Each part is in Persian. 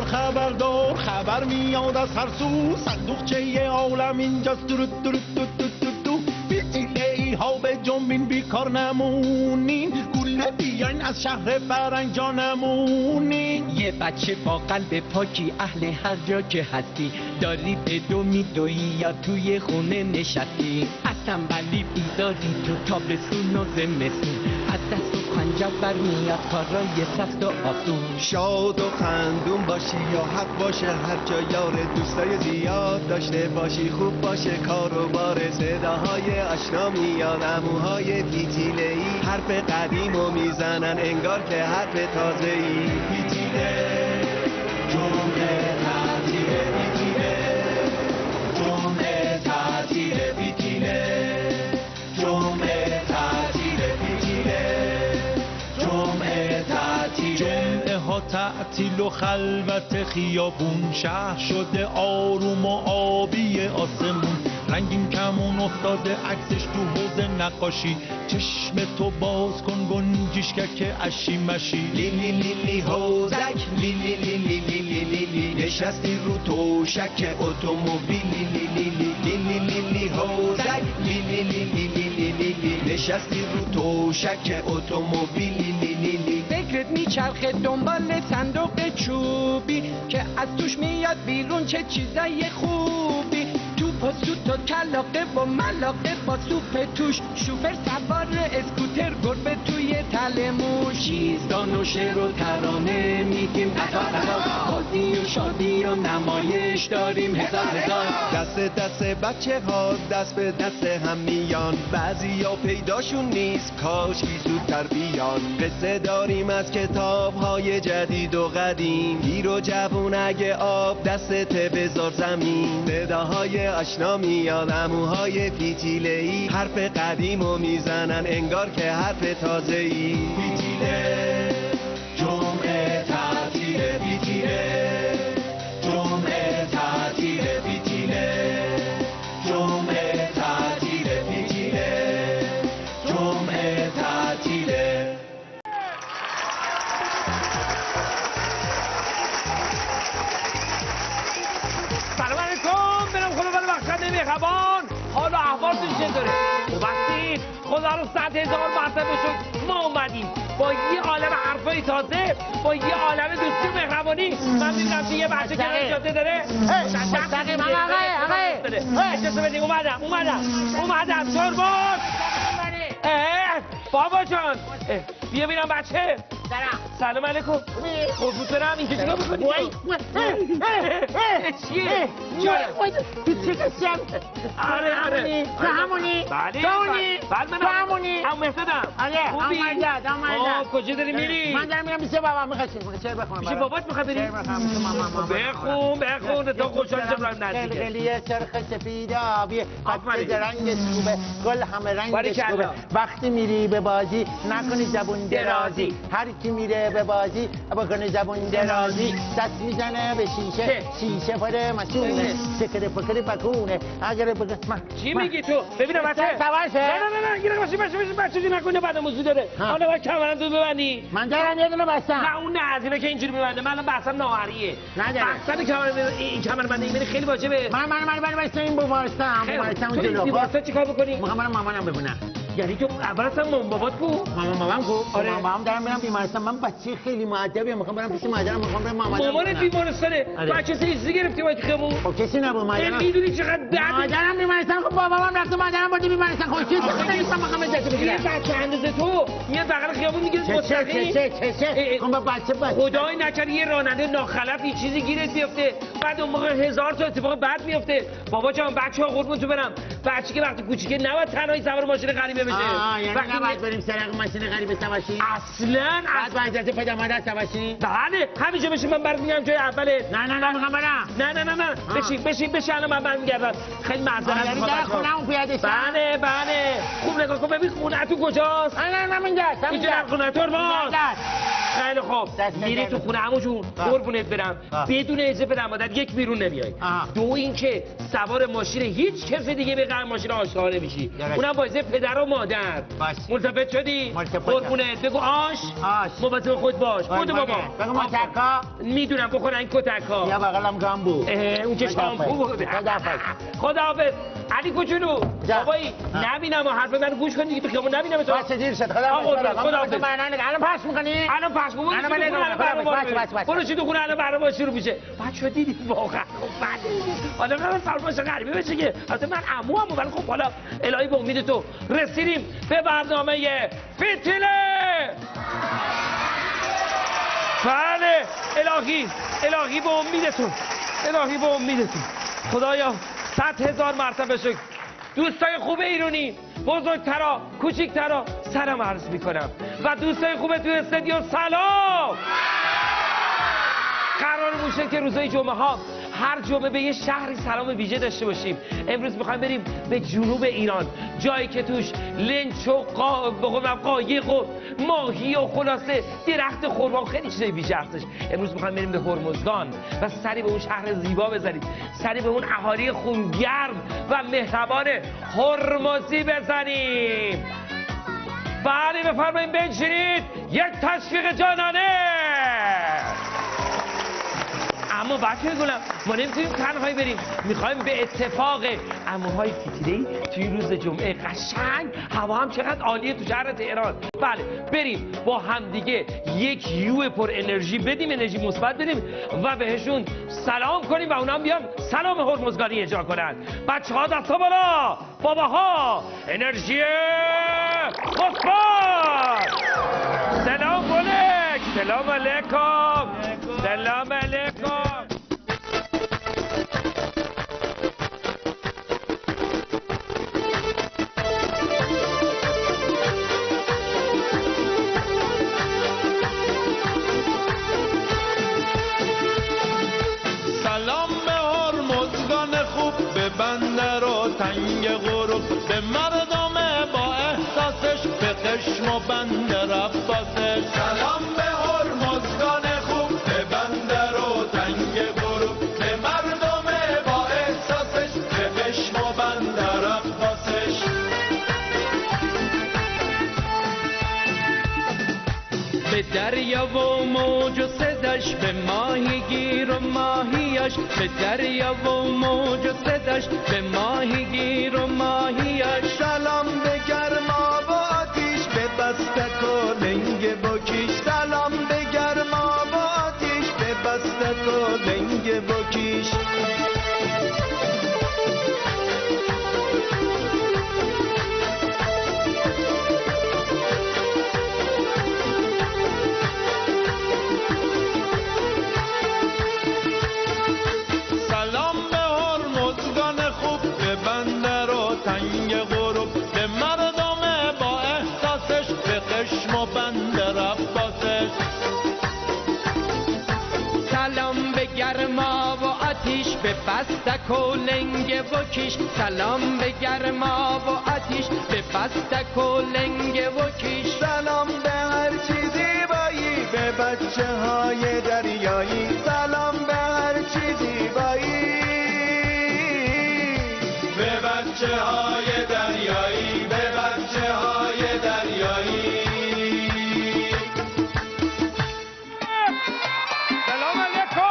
خبردار خبر میاد از هر سو صندوقچه عالم اینجاست درود درود دو دو دو دو بیتیله ای ها به جنبین بیکار نمونین گله بیاین از شهر فرنگ جا نمونین یه بچه با قلب پاکی اهل هر جا که هستی داری به دو میدوی یا توی خونه نشستی از تنبلی بیداری تو تابستون و زمستون از دست و پنجه برمیاد کارای سخت و آسون شاد و خندون باشی یا حق باشه هر جا یار دوستای زیاد داشته باشی خوب باشه کار و بار صداهای آشنا میاد عموهای پیتیله‌ای حرف قدیمو میزنن انگار که حرف تازه‌ای پیتیله جمعه تعطیله پیتیله جمعه تعطیله پیتیله جمعه تعطیله پیتیله جمعه تعطیله جمعه ها تعطیل و خلوت خیابون شهر شده آروم و آبی آسمون رنگین کمون افتاده عکسش تو حوض نقاشی چشم تو باز کن گنجیشکک اشی مشی لیلی لیلی حوزک لیلی لیلی لیلی لیلی نشستی رو توشک اتومبیل لیلی لیلی لیلی لیلی حوزک لیلی لیلی لیلی لیلی نشستی رو توشک اتومبیل لیلی لیلی فکرت میچرخه دنبال صندوق چوبی که از توش میاد بیرون چه چیزای خوبی توپ و سوت و کلاقه و ملاقه با سوپ توش شوفر سوار اسکوتر گربه توی تله موش چیزدان و شعر و ترانه میگیم قطار بازی و شادی و نمایش داریم هزار دست دست بچه ها دست به دست هم میان بعضی ها پیداشون نیست کاش کی زودتر بیان قصه داریم از کتاب های جدید و قدیم پیر و جوون اگه آب دستت بذار زمین صداهای آشنا میاد عموهای پیتیله‌ای حرف قدیمو میزنن انگار که حرف تازه‌ای پیتیله جمعه تعطیله پیتیله جمعه تعطیله پیتیله جمعه تعطیله پیتیله جمعه تعطیله سلام علیکم برم خدا بخشنده مهربان حالا احوالتون چطوره؟ خوب هستید؟ خدا رو 100,000 مرتبه شد ما اومدیم با یه عالم حرفای تازه با یه عالم دوستی و مهربانی من میدونم که یه بچه کنار جاده داره مستقیم آقای اجازه بدیم اومدم ترمز بابا جان بیا ببینم بچه سلام علیکم قربونت برم اینجا چیکار می‌کنی چیه آره تو همونی هم مهدادم آمدم کجا داری میری من دارم میرم میشه بابا میخواد شعر بخونم میشه بابات میخواد بری بخون تا خوشحال شم راه نزدیکه خیلی چرخ سفید آبی قد رنگش خوبه گل همه رنگش خوبه وقتی میری به بازی نکنی زبون درازی هر کی میره به بازی بکنه زبون درازی دست میزنه به شیشه پر مسونه چکره پکره پکونه اگر چی میگی تو ببینم بچه نه گیره بچه نکنه بعد موضوع داره حالا باید کمرم تو ببندی من دارم یه دونه بستم نه اون نه از اینا که اینجوری میبنده من الان بحثم ناهریه بستن کمربند این خیلی واجبه من بستم این بوارستم تو بیمارستان چیکار بکنی؟ میخوام برم مامانم ببینم یعنی تو اول اصلا مامان بابات کو؟ مامانم کو؟ آره مامانم دارم میرم بیمارستان من بچه خیلی مؤدبم میخوام برم پیش مادرم میخوام برم مامانت بیمارستانه بچه چیزی گرفتی وای خیابون خب کسی نبود مادرم میدونی چقدر درد مادرم بیمارستان خب بابام رفت مادرم برد بیمارستان خب چی نیستم میخوام جاتو بگیرم یه بچه اندازه تو یه بغل خیابون میگه مستقیم چه خب بچه خدای نکرده یه راننده ناخلف یه چیزی گیرت بیفته بعد اون موقع هزار تا اتفاق بد میفته بابا جان بچه‌ها قربون تو برم بچه که وقتی کوچیکه نباید تنهایی سوار ماشین غریبه بشه وقتی نباید بریم سراغ ماشین غریبه سواشی اصلا از وحدت پدر مادر سواشی بله همینجا بشین من برات میگم جای اوله نه میخوام برم نه بشین الان من برمیگردم خیلی معذرت میخوام در خونه‌مون پیاده شم بله خوب نگاه کن ببین خونه تو کجاست نه اینجاست اینجا خونه تو خیلی خوب میری تو خونه عمو جون قربونت برم بدون اجازه پدر مادر یک بیرون نمیای. دو اینکه سوار ماشین هیچ کسی دیگه به غیر ماشین آشنا نمیشی، اونم با اجازه پدر و مادر. ملتفت شدی؟ قربونت بگو آش مواظب خود باش. خود بابا بگو متکا میدونم بخورن این کتکا یا بغلم گامبو اون که شامپو بوده. خداحافظ علی کوچولو. بابایی نبینم حرف من گوش کن دیگه، تو خیابون نبینم تو. بس دیر شد. خداحافظ. الان پس می‌کنی؟ الان پس می‌کنی. برو چی تو خونه الان برنامه شروع میشه. بچه‌ها دیدید واقعا حالا من فرمایش غریبه بشه که البته من عموام ولی خب حالا الهی به امید تو رسیدیم به برنامه فتیله. بله الهی به امیدتون، الهی به امیدتون. خدایا 100,000 مرتبه شکر. دوستای خوب ایرانی بزرگترا کوچیکترا سلام عرض میکنم و دوستای خوب توی استودیو سلام. قرار باشه که روزای جمعه ها هر جمعه به یه شهری سلام ویژه داشته باشیم. امروز میخوایم بریم به جنوب ایران، جایی که توش لنچ و قایق و ماهی و خلاصه درخت خرما و خیلی چیزای ویژه هستش. امروز میخوایم بریم به هرمزگان و سری به اون شهر زیبا بزنیم، سری به اون اهالی خونگرم و مهربان هرمزی بزنیم. بله بفرمایید بنشینید، یک تشویق جانانه. اما بچه گلم ما نمیتونیم تنهایی بریم، میخوایم به اتفاق عموهای فتیله‌ای توی روز جمعه قشنگ هوا هم چقدر عالیه تو شهر تهران. بله بریم با همدیگه یک یو پر انرژی بدیم، انرژی مثبت بدیم و بهشون سلام کنیم و اونا هم بیان سلام هرمزگانی اجرا کنن. بچه‌ها دستا بالا، باباها انرژی مثبت. سلام علیک، سلام علیکم، سلام علیکم. سلام به هرمزگان خوب، به بندر و تنگ غروب، به مردم با احساسش، به قشم و بندر عباسش. سلام به هرمزگان خوب، به بندر و تنگ غروب، به مردم با احساسش، به قشم و بندر عباسش. به دریا و موج و صداش، به ماهیگیر و ماهیاش، به دریا و موج و صداش، به ماهیگیر و ماهیاش. سلام به گرما و آتیش، به بستک و لنگ بکیش. سلام به گرما و آتیش، به بستک و لنگ بکیش. سلام به هرمزگان خوب، به بندر و تنگ غروب، به مردم با احساسش، به قشم و بندر عباسش. سلام به گرما و آتیش، به بستک و لنگ و کیش. سلام به گرما و آتیش، به بستک و لنگ و کیش. سلام به هر چی زیبایی، به بچه های دریایی. سلام به هر چی زیبایی، به بچه های دریایی، به بچه های دریایی. سلام علیکم.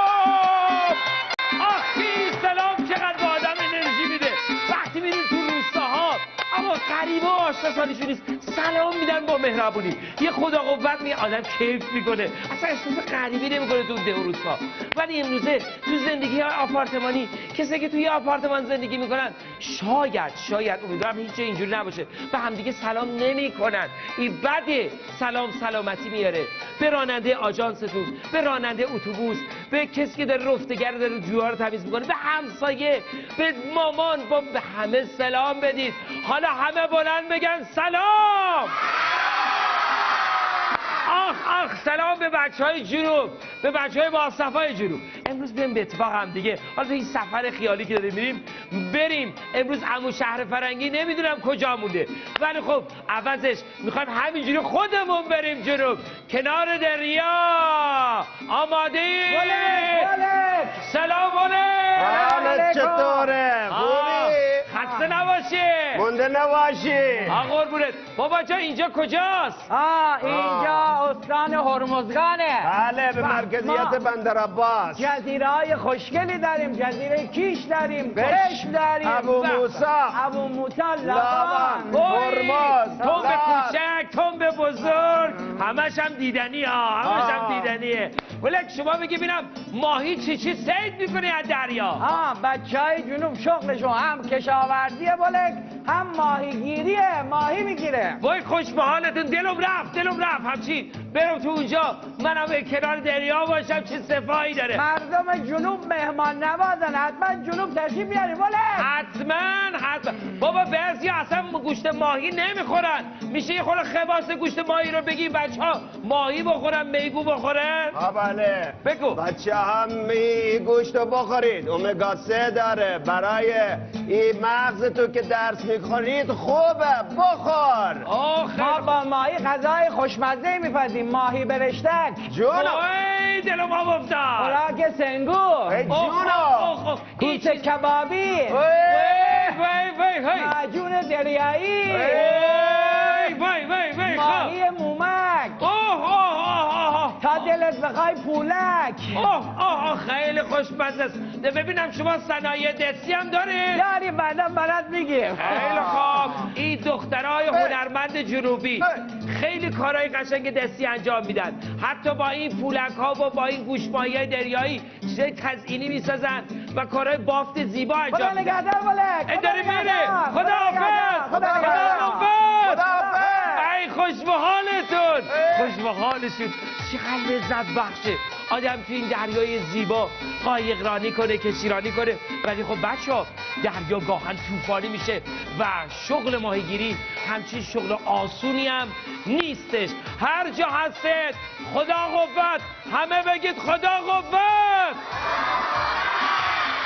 آخی سلام چقدر به آدم انرژی میده وقتی میرین تو روستاها. اما غریبه و آشناسانیشون نیست، سلام میدن با مهربونی. یه خدا قوت می آدم کیف میکنه، اصلا احساس غریبی نمیکنه تو ده و روستا. ولی امروزه تو زندگی های آپارتمانی کسی که توی آپارتمان زندگی میکنن شاید امیدوارم هیچ جا اینجوری نباشه به همدیگه سلام نمیکنن. این بده. سلام سلامتی میاره به راننده آژانستون، به راننده اتوبوس، به کسی که داره رفتگر داره جوها رو تمیز میکنه، به همسایه، به مامان، به همه سلام بدید. حالا همه بلند بگن سلام. آخ سلام به بچهای جنوب، به بچهای باصفای جنوب. امروز بریم به اتفاق هم دیگه، حالا تو این سفر خیالی که داریم بریم امروز عمو شهر فرنگی نمیدونم کجا مونده، ولی خب عوضش میخوایم همینجوری خودمون بریم جنوب کنار دریا. آماده ای؟ سلام حالت چطوره؟ خوبی؟ خسته نباشی. مونده نباشی. قربونت. بابا جا اینجا کجاست؟ اینجا استان هرمزگانه. بله به مرکزیت بندر عباس. جزیره های خوشگلی داریم، جزیره کیش داریم، چشم داریم، ابو موسی، لاوان، هرمز، تنب کوچک، تنب بزرگ، همش هم دیدنی ها، همش هم دیدنیه. ولک شما بگی بینم ماهی چی صید میکنی از دریا؟ بچه های جنوب شغلشون هم کشاورزیه ولک، هم ماهیگیریه، ماهی میگیره. وای خوش به حالتون، دلم رفت همچی برم تو اونجا منم به کنار دریا باشم، چه صفایی داره. مردم جنوب مهمان نوازن، حتما جنوب تشریف بیاریم ولک. حتما بابا بعضیا اصلا گوشت ماهی نمیخورن، میشه یه خورده خواص گوشت ماهی رو بگی بچه‌ها ماهی بخورن، میگو بخورن؟ بله بگو. بچه هم گوشت رو بخورید، اومگا 3 داره، برای این مغز تو که درس میخورید خوبه، بخور. ما با ماهی غذای خوشمزه میپزیم، ماهی برشتک، جونو وای دلم آب افتاد. خوراک سنگور، جونو کوس کبابی، وای معجون دریایی، وای ماهی مومک، تا دلت بخوای پولک. خیلی خوشمزه است. ببینم شما صنایع دستی هم دارید؟ داریم، بعدا برات میگیم. خیلی خوب. این دخترای هنرمند جنوبی خیلی کارهای قشنگ دستی انجام میدن، حتی با این پولک ها و با این گوشماهی دریایی چیزای تزئینی میسازن و کارهای بافت زیبا انجام میدن. خدا نگهدار ولک. داری میره. خداحافظ. ای خوش به حالتون، خوش به حالشون. چقدر لذت بخشه آدم تو این دریای زیبا قایق رانی کنه، کشتیرانی کنه. ولی خب بچه‌ها دریا گاهن طوفانی میشه و شغل ماهیگیری همچین شغل آسونی هم نیستش. هر جا هستید خدا قوت، همه بگید خدا قوت.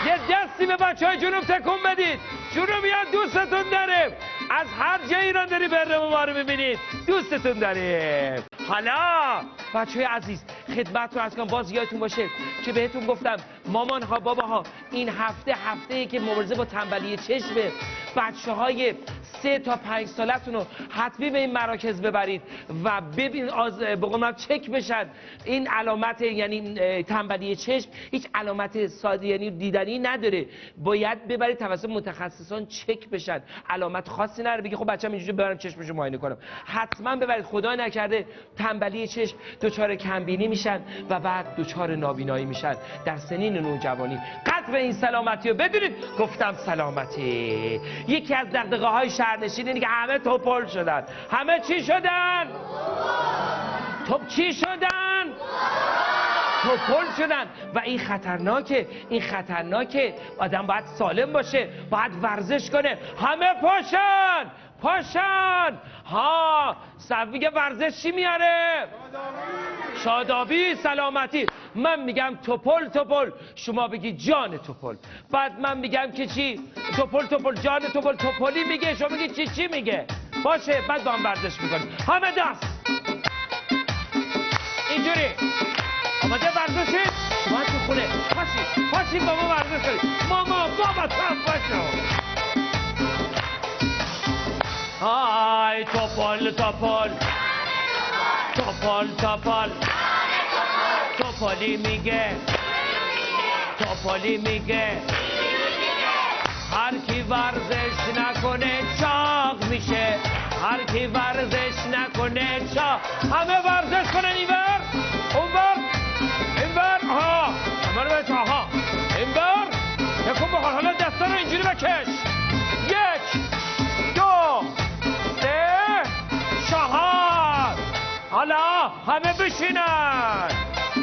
یه دستی به بچه‌های جنوب تکون بدید. جنوبیان دوستتون داریم، از هر جایی ایران داری برنامه ما رو ببینید دوستتون داریم. حالا بچه‌های عزیز خدمت رو از کنم، باز یادتون باشه که بهتون گفتم مامان ها بابا ها این هفته‌ای که مبارزه با تنبلی چشمه، بچه‌های 3 تا 5 سالتون رو حتمی به این مراکز ببرید و ببین به قول چک بشن. این علامت یعنی تنبلی چشم هیچ علامت ساده یعنی دیدنی نداره، باید ببرید توسط متخصصان چک بشن، علامت خاصی نداره بگی خب بچه‌م اینجوری برم چشمشو معاینه کنم. حتما ببرید، خدا نکرده تنبلی چشم دچار کمبینی میشن و بعد دچار نابینایی میشن در سنین نوجوانی. قدر این سلامتی رو بدونید. گفتم سلامتی یکی از دغدغه‌های شهرنشین اینه که همه توپل شدن. همه چی شدن؟ چی شدن؟ توپل شدن و این خطرناکه. آدم باید سالم باشه، باید ورزش کنه. همه پاشن. صف میگه ورزش چی میاره؟ شادابی، سلامتی. من میگم توپل، شما بگی جان توپل. بعد من میگم که چی؟ توپل جان توپلی میگه، شما بگی چی میگه؟ باشه، بعد با هم ورزش میکنیم. همه دست اینجوری. آماده ورزشید؟ شما تو خونه پاشید با ما ورزش کنید. ماما بابا صف باشو. های توپل توپلی میگه هر کی ورزش نکنه چاق میشه، هر کی ورزش نکنه چاق. همه ورزش کنن، اینور اونور اینور. همه رو بچه اینور تکون بخور. حالا دستا رو اینجوری بکش. 1 2 3 4. حالا همه بشینن.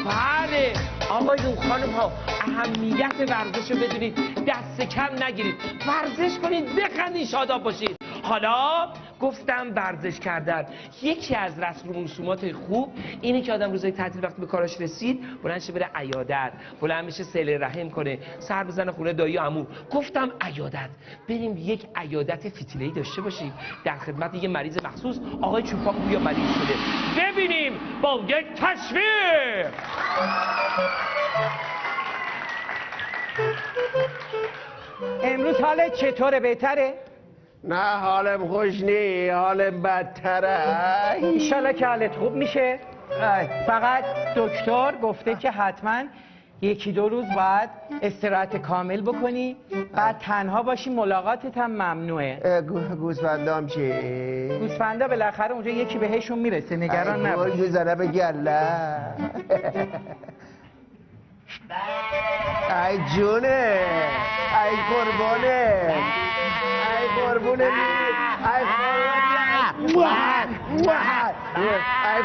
بله آقایون خانم ها، اهمیت ورزش رو بدونید، دست کم نگیرید، ورزش کنید، بخندید، شاداب باشید. حالا گفتم ورزش کردن. یکی از رسم و رسومات خوب اینه که آدم روزای تعطیل وقتی به کاراش رسید بلند شه بره عیادت، بلند بشه صله رحم کنه، سر بزنه خونه دایی و عمو. گفتم عیادت، بریم یک عیادت فتیله‌ای داشته باشیم در خدمت یه مریض مخصوص. آقای چوپان گویا مریض شده، ببینیم با یک تصویر. امروز حالت چطوره؟ بهتره؟ نه حالم خوش نی، حالم بدتره. انشالله که حالت خوب میشه. فقط دکتر گفته که حتما یکی دو روز باید استراحت کامل بکنی، بعد تنها باشی، ملاقاتت هم ممنوعه. گوسفندام چی؟ گوسفندا بالاخره اونجا یکی بهشون میرسه، نگران نباش. میزنه به گله. ای جونه، ای قربونه، ای قربونه، ای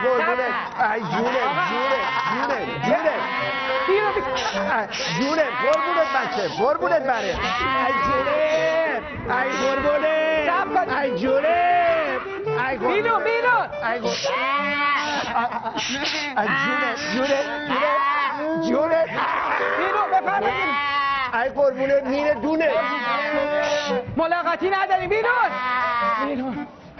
قربونه، ای جونه، جونه، جونه، جونه، قربونت بچه، قربونت بره. ای جونه، ای قربونه، ای جونه، ای قربونه، بینو ای جونه، جونه، جونه، بینو بفرمایید. ای قربونه مینه دونه. ملاقاتی نداری، بینو.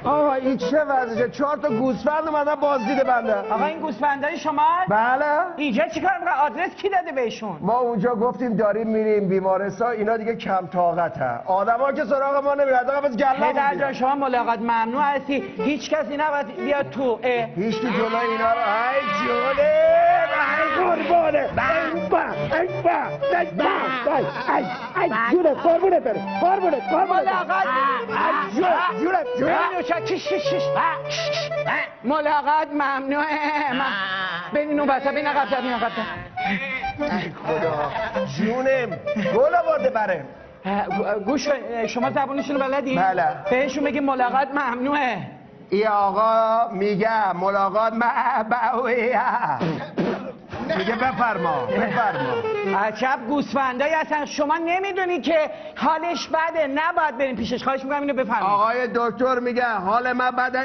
آقا این چه وضعشه؟ 4 تا گوسفند اومدن بازدید بنده. آقا این گوسفندای شما؟ بله. اینجا چیکار میکنن؟ آدرس کی داده بهشون؟ ما اونجا گفتیم داریم میریم بیمارستان، اینا دیگه کم طاقته. آدما که سراغ ما نمیاد، آقا بس گله. پدر جان شما ملاقات ممنوع هستی، هیچ کسی نباید بیاد تو. هیچ کی جلوی اینا رو. ای جونه، ای قربونه، ای جونه، قربونه بره، قربونه. ملاقات جونه. ملاقات ممنوعه. ببین اون وسط، ببین عقب. ای خدا جونم، گل آورده بره. گوش شما زبونشون رو بلدی؟ بله. بهشون بگی ملاقات ممنوعه. ای آقا میگه ملاقات میگه بفرما. عجب گوسفندایی هستن، شما نمیدونی که حالش بده، نباید بریم پیشش. خواهش میکنم اینو بفرمایید. آقای دکتر میگه حال من بده.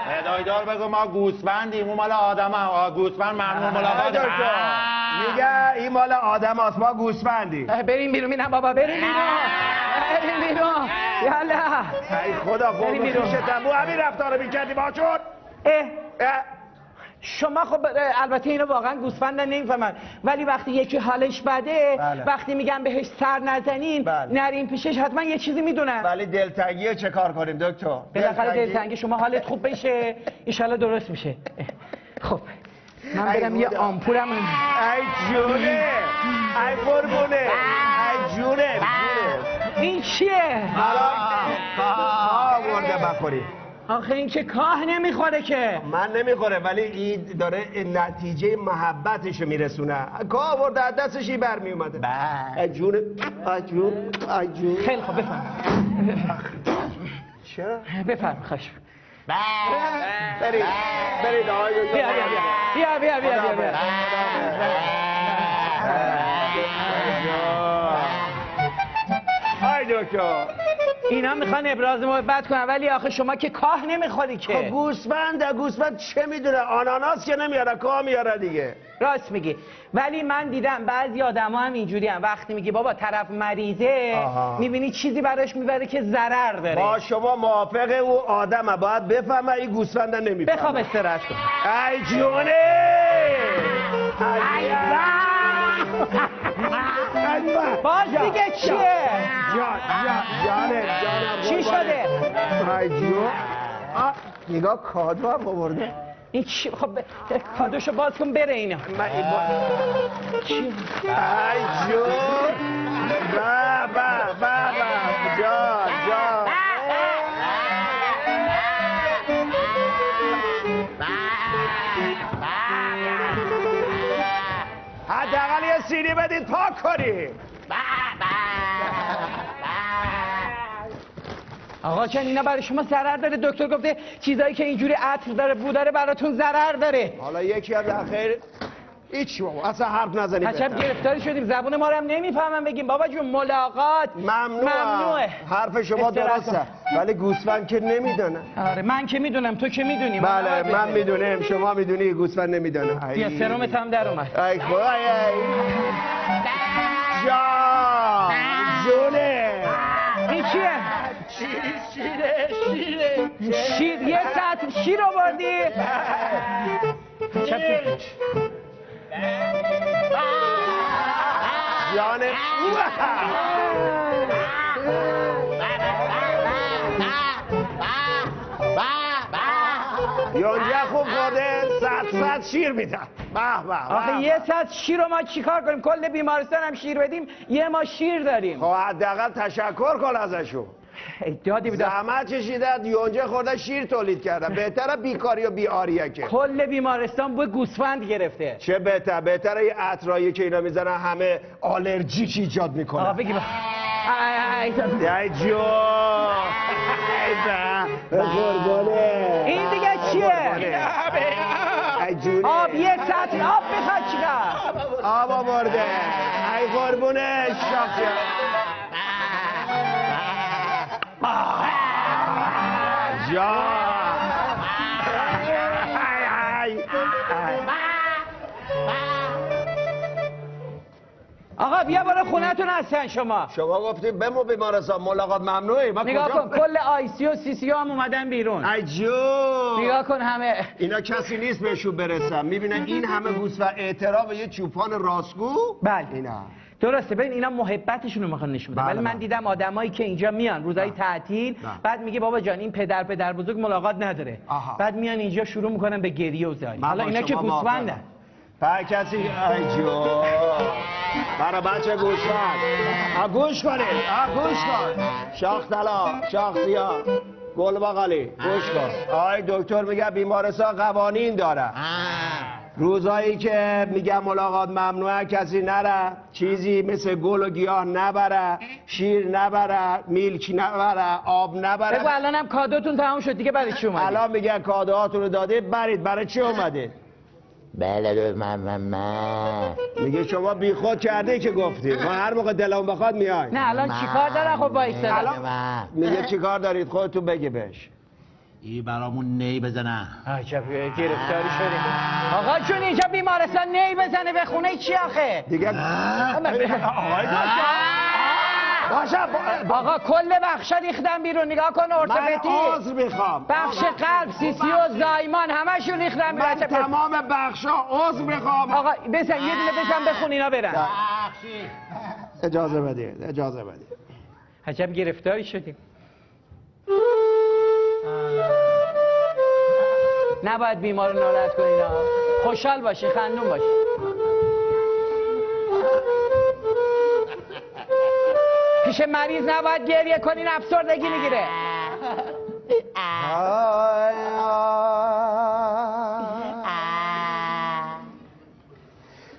هدایدار بگو ما گوسفندیم، اون مال آدمه. گوسفند ممنوع ملاقات. میگه این مال آدم هست، ما گوسفندی. بریم بیرون. نه بابا، بریم بیرون. یالا. ای خدا قوم خیشتم بو همین رفتار رو میکردی با چون. شما خب البته اینو واقعا گوسفندن نمیفهمن، ولی وقتی یکی حالش بده، وقتی میگن بهش سر نزنین، نرین پیشش، حتما یه چیزی میدونن. ولی دلتنگیه چه کار کنیم دکتر؟ بالاخره دلتنگی شما حالت خوب بشه، ان درست میشه. خب من برم یه آمپولم. ای جونه، ای قربونه، ای جونه. این چیه؟ آورده بخوری. آخه این که کاه نمیخوره که. من نمیخوره، ولی این داره نتیجه محبتشو میرسونه. کاه آورده از دستش این برمی اومده. ای جونه، ای جون. خیلی خوب بفرم. چرا؟ بفرم خواهش. برید آقای بیا. آی دکتر، اینا میخوان ابراز محبت کنن، ولی آخه شما که کاه نمیخوری که. گوسفند چه میدونه؟ آناناس که نمیاره، کاه میاره دیگه. راست میگی، ولی من دیدم بعضی آدما هم اینجوری هم، وقتی میگی بابا طرف مریضه، میبینی چیزی براش میبره که ضرر داره. با شما موافقه او آدمه، باید بفهمه این گوسفند نمیفهمه. بخواب استراحت کن. ای جونه، باز دیگه چیه؟ جانم چی شده؟ ای جون، نگاه کادو هم آورده. این چی؟ خب کادوشو باز کن بره اینا. چی؟ ای جون، بابا جان. حداقل یه سینی بدین تا کنی. آقا جان اینا برای شما ضرر داره، دکتر گفته چیزایی که اینجوری عطر داره بو داره براتون ضرر داره. حالا یکی از خیر هیچ بابا اصلا حرف نزنید. عجب گرفتاری شدیم زبون ما رو هم نمیفهمم بگیم بابا جون ملاقات ممنوعه. حرف شما درسته ولی گوسفند که نمیدونه. آره من که میدونم تو که میدونی. بله من میدونم شما میدونی گوسفند نمیدونه. بیا سرمت هم در اومد. ای خدای جان جونه این چیه؟ شیر یه ساعت شیر آوردی؟ جان یونجه خوب خورده 100 شیر میدن. به به. آخه یه ساعت شیر رو ما چیکار کنیم؟ کل بیمارستان هم شیر بدیم یه ما شیر داریم. خب حداقل تشکر کن ازشون. دادی بدم. زحمت کشیدن یونجه خورده شیر تولید کردن. بهتره بیکاری و بیاریه که کل بیمارستان بو گوسفند گرفته. چه بهتره یه عطرایی که اینا میزنن همه آلرژیک ایجاد میکنه. آقا بگی ای جو قربانه. این دیگه چیه؟ ای جونه آب یه ساعت آب بخواد چیکار؟ آب آورده. ای قربونه شاخی جان. آقا بیا برو خونتون هستن شما گفتیم بمو بیمارستان ملاقات ممنوعه. نگاه کن کل آی سی و سی سی هم اومدن بیرون. ای جون نگاه کن همه اینا کسی نیست بهشون برسم. میبینن این همه گوسفند اعتراف به یه چوپان راستگو. بله اینا درسته. ببین اینا محبتشون رو میخوان نشون بدن. ولی من دیدم آدمایی که اینجا میان روزهای تعطیل بعد میگه بابا جان این پدر بزرگ ملاقات نداره. بعد میان اینجا شروع میکنن به گریه و زاری. حالا اینا که گوسفندن. پر کسی ای جو برای بچه گوسفند گوش کنید. گوش کن شاخ طلا شاخ سیاه گل باقالی گوش کن. آی دکتر میگه بیمارستان قوانین داره. روزایی که میگم ملاقات ممنوعه کسی نره. چیزی مثل گل و گیاه نبره. شیر نبره. میلک نبره. آب نبره. بگو الانم کادوتون تمام شد دیگه برای چی اومدید؟ الان میگه کادوهاتون رو دادید برید. برای چی اومدید؟ بله میگه شما بیخود کرده که گفتی ما هر موقع دلمون بخواد میای. نه الان چیکار داره خب وایساده. میگه چیکار دارید خودتون بگی بهش. این برامون نی بزنه. عجب گرفتاری شدیم. آقا چون اینجا بیمارستان نی بزنه به خونه چی آخه؟ دیگه آقای آقا کل بخشا ریختن بیرون. نگاه کن ارتوپدی. من عذر میخوام. بخش قلب سی سی و زایمان همشون ریختن بیرون. من تمام بخشا عذر میخوام. آقا بزن یه دونه بزن بخون اینا برن. اجازه بدید. عجب گرفتاری شدیم. نباید بیمار رو ناراحت کنین. خوشحال باشین خندون باشین. پیش مریض نباید گریه کنین افسردگی میگیره.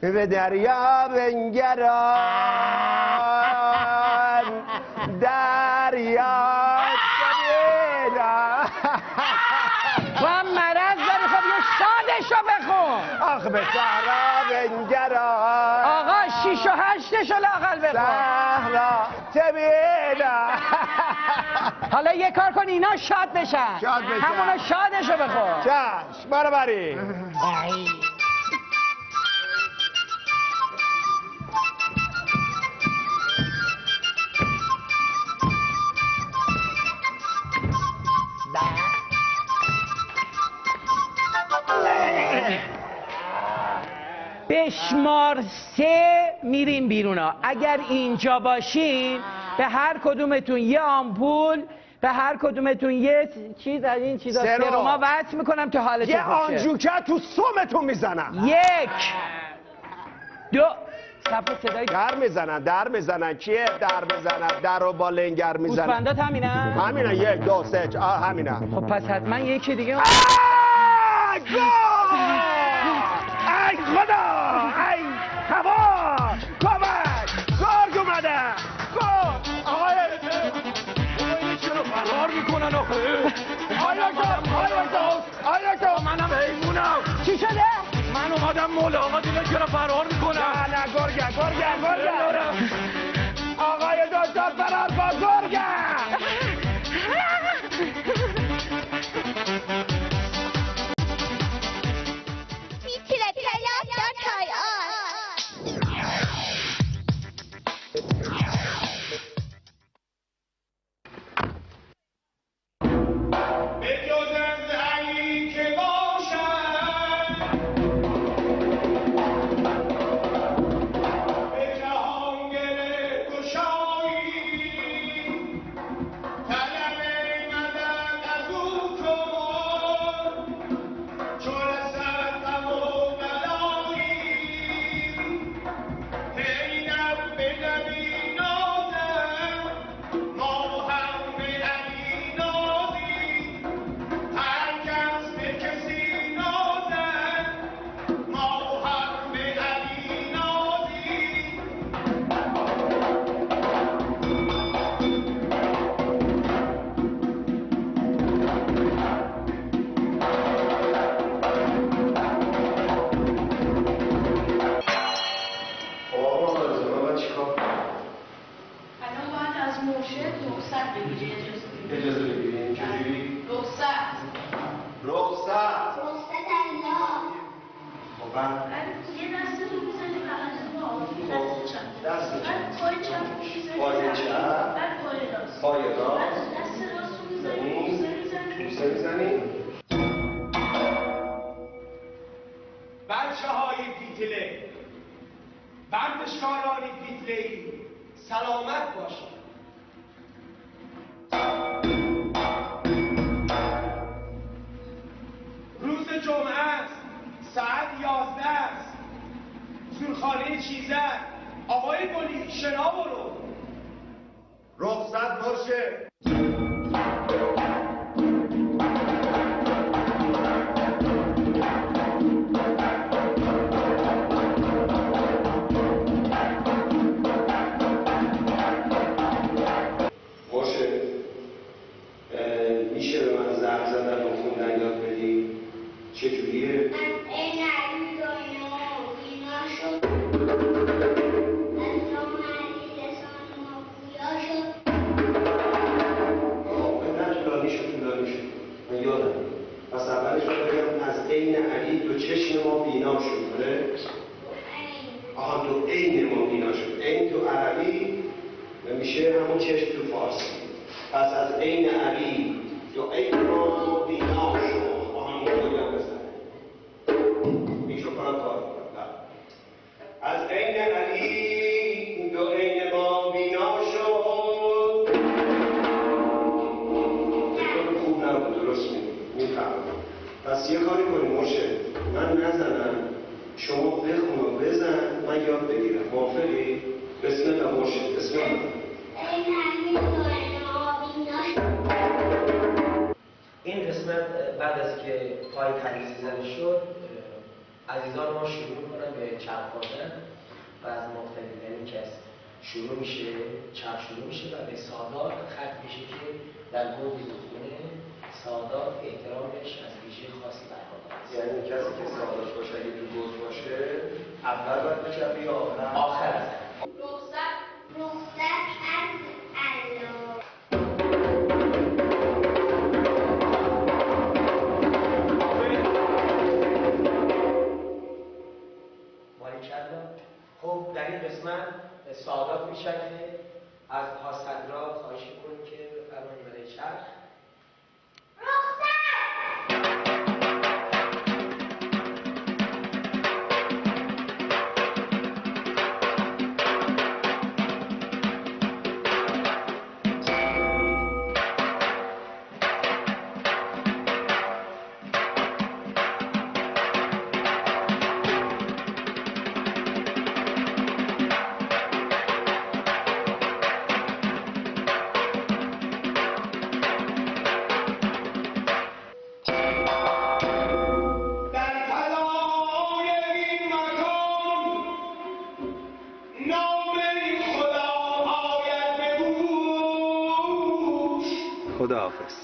به دریا بنگران دریا تو هم مرض داری خب یه شادشو بخون. آخ به صحرا بنگران آقا 6 و 8شو لااقل بخون. صحرا تبینا. حالا یه کار کن اینا شاد بشن. همونا شادشو بخون. چشم برو بری. بشمار 3 میریم بیرون ها. اگر اینجا باشین به هر کدومتون یه آمپول به هر کدومتون یه چیز از این چیزا سرما وصل میکنم تا حالتون یه آنجوکه تو سومتون میزنم. 1 2 صفحه صدای در میزنن کیه در میزنن؟ در رو با لنگر میزنن. گوسفندات همینن 1 2 3 همینن. خب پس حتما یکی دیگه. ای خدا ای هوا کمک گرگ اومده. آقای اینو چرا فرار میکنن آخه؟ آیا منم حیمونم. چی شده؟ من من اومدم ملاقات اینا چرا فرار میکنم؟ نه گرگه آقای دکتر فرار کن گرگه. بچه‌های پیتله، ورزشکاران پیتله‌ای سلامت باشید. روز جمعه است، ساعت 11 است. زورخانه چیزر، آقای گلی شنا برو. رخصت باشه. میشه به من ضرب زدن و خوندن یاد بدی؟ چجوریه؟ این علی دنیا بینا شد، از جامعه لسان ما گویا شد. طولانی شد. من یادم. پس اولش رو بگم از عین علی تو چشم ما بینا شد. آها تو عین ما بینا شد. عین تو عربی میشه همون چشم تو فارسی. پس از عین علی تو عین ما بینا شد. با همون روی بزنه. میکروفون کار کنم. از عین علی تو عین ما بینا شد. خوب نبود، درست میفهمم. پس یه کاری کنیم مرشد، من نزنم، شما بخون و بزن، من یاد بگیرم. موافقی؟ بسم الله مرشد، بسم الله. این قسمت بعد از که پای تریز زده شد، عزیزان ما شروع میکنن به چرخاندن و از مختلف، یعنی که از شروع میشه، چرخ شروع میشه و به سادات خط میشه که در گوز دخونه سادات احترامش از ویژه خاصی برخوردار است. یعنی کسی که سادات باشه اگه تو گوز باشه اول باید بچه یا آخر است. رخصت از الله. خب در این قسمت سادات میشه که از پاسدرا خواهش میکنیم که بفرمایید برای چرخ خداحافظ.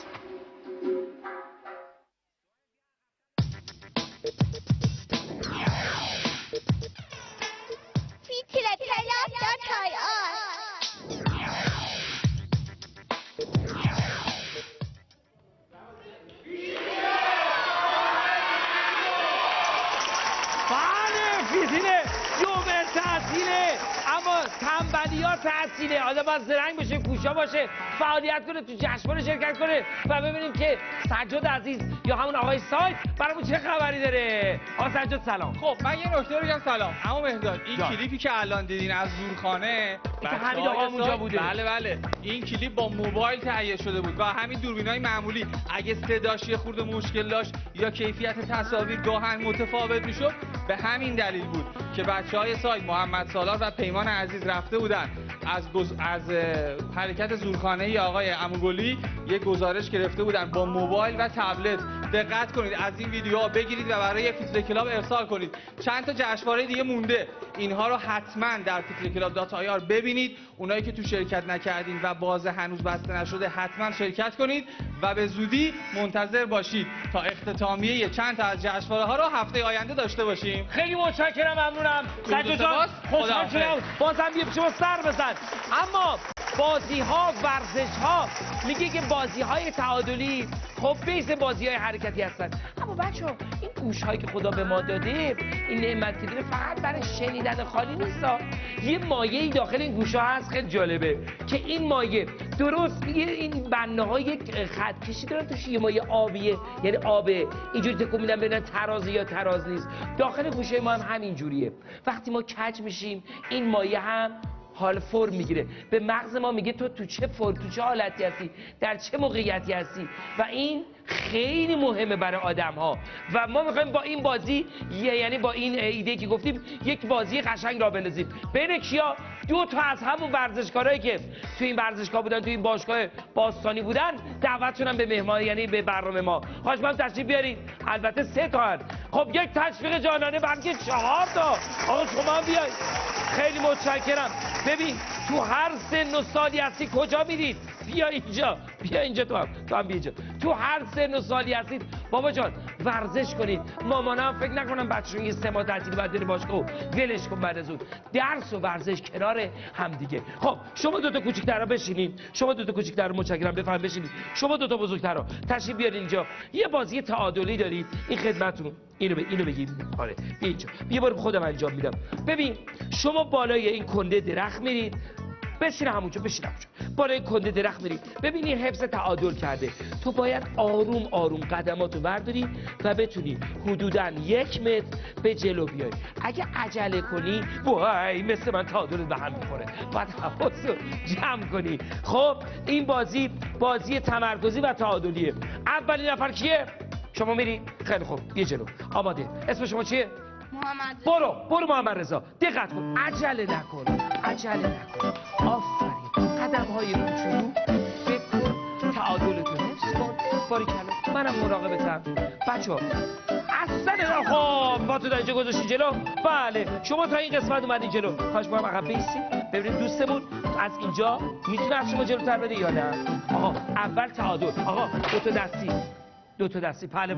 تعطیله، آدم باید زرنگ بشه، کوشا باشه، فعالیت کنه، تو جشنواره شرکت کنه و ببینیم که سجاد عزیز یا همون آقای سایت برامون چه خبری داره. آقا سجاد سلام. خب من یه نکته بگم. سلام اما مهداد، این کلیپی که الان دیدین از زورخانه که همین آقا اونجا بوده. بله این کلیپ با موبایل تهیه شده بود و همین دوربینای معمولی اگه صداش یه خورده مشکل داشت یا کیفیت تصاویر گاهن متفاوت میشد، به همین دلیل بود که بچهای سایت محمد سالار و پیمان عزیز رفته بودن از حرکت زورخانه آقای عموگلی یک گزارش گرفته بودن با موبایل و تبلت. دقت کنید، از این ویدیوها بگیرید و برای فیتر کلاب ارسال کنید. چند تا جشنواره دیگه مونده، اینها رو حتما در fitrclub.ir ببینید. اونایی که تو شرکت نکردین و باز هنوز بسته نشده حتما شرکت کنید و به زودی منتظر باشید تا اختتامیه چند تا از جشنواره ها رو هفته آینده داشته باشیم. خیلی متشکرم، ممنونم سجاد جان، خوشحال شدم. بازم یه شما سر بزن. اما بازی ها، ورزش ها، میگه که بازی های تعادلی خب بیس بازی های حرکتی هستن. اما بچه‌ها این گوش هایی که خدا به ما داده، این نعمت که داره فقط برای شنیدن خالی نیستا. یه مایه‌ای داخل این گوش ها هست خیلی جالبه که این مایه درست میگه این بنه ها یک خط کشی دارن توش، یه مایه آبیه، یعنی آبه اینجوری تکون میدن ببینن ترازی یا تراز نیست. داخل گوشه ما هم همین جوریه. وقتی ما کج میشیم این مایه هم حال فرم میگیره، به مغز ما میگه تو چه فرم، تو چه حالتی هستی، در چه موقعیتی هستی و این خیلی مهمه برای آدم ها و ما میخوایم با این بازی یعنی با این ایده که گفتیم یک بازی قشنگ را بندازیم بین کیا؟ دو تا از همون ورزشکارایی که تو این ورزشگاه بودن، تو این باشگاه باستانی بودن، دعوتشون هم به مهمان یعنی به برنامه ما. خواهش می‌کنم تشریف بیارید. البته 3 تا هست. خب یک تشویق جانانه بلکه 4 تا. آقا شما هم بیاید. خیلی متشکرم. ببین تو هر سن و سالی هستی کجا میرید؟ بیا اینجا، بیا اینجا، تو هم بیا اینجا. تو هر سن و سالی هستید بابا جان ورزش کنید. مامانم فکر نکنم بچه‌شون یه 3 ماه تعطیل بعد بره باشگاه ولش کن بعد از اون. درس و ورزش کنار هم دیگه. خب شما 2 تا کوچیک‌ترا بشینید، شما 2 تا کوچیک‌تر متشکرم بفهم بشینید، شما 2 تا بزرگترا تشریف بیارید اینجا. یه بازی تعادلی دارید این خدمتتون. اینو بگید. آره بیا اینجا، یه بار خودم انجام میدم. ببین شما بالای این کنده درخت میرید، بشین همونجا، بالای کنده درخت میرید. ببینی حفظ تعادل کرده. تو باید آروم آروم قدماتو برداری و بتونی حدوداً 1 متر به جلو بیای. اگه عجله کنی وای مثل من تعادل به هم میخوره، باید حواستو جمع کنی. خب این بازی تمرکزی و تعادلیه. اولین نفر کیه؟ شما میری؟ خیلی خوب یه جلو. آماده. اسم شما چیه؟ محمد. برو محمد رضا. دقت کن، عجله نکن. آفرین. قدم‌های کوچولو بکن، تعادلتو حفظ کن. باریکلا. منم مراقبتم. بچه‌ها اصلا خب ما تو در اینجا گذاشتی جلو. بله شما تا این قسمت اومدین جلو. خواهش می‌کنم عقب بیستید. ببینید دوستمون از اینجا میتونه از شما جلوتر بره یا نه. آقا اول تعادل. آقا 2 تا دستی پله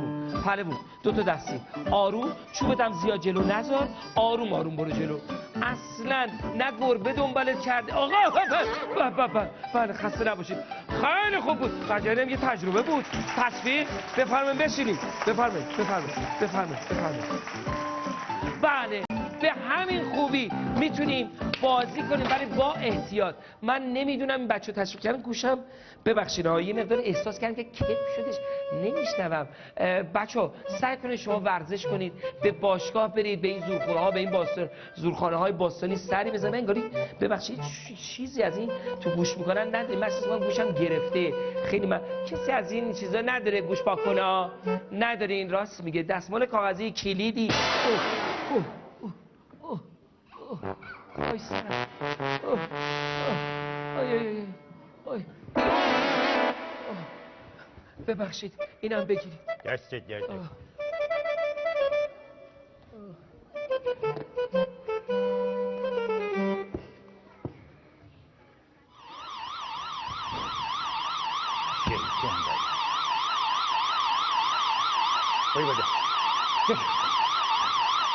بود 2 تا دستی آروم. چوبتم زیاد جلو نذار، آروم برو جلو. اصلا نه گربه دنبالت کرده. آقا بله خسته نباشید. خیلی خوب بود. قجرم یه تجربه بود. تصویر بفرمایید بشینید. بفرمایید. بله به همین خوبی میتونیم بازی کنیم ولی با احتیاط. من نمیدونم این بچه تشویق کردن گوشم ببخشید یه مقدار احساس کردم که کپ شدش نمیشنوم. بچه سعی کنید شما ورزش کنید، به باشگاه برید، به این زورخانه ها، به این زورخانه های باستانی سری بزنید. انگاری ببخشید چیزی از این تو گوش میکنن نداره. من گوشم گرفته خیلی. من کسی از این چیزا نداره گوش پاک کنه؟ ندارین؟ راست میگه. دستمال کاغذی کلیدی. آی سرم. آی. ببخشید اینم بگیرید. دستت درد.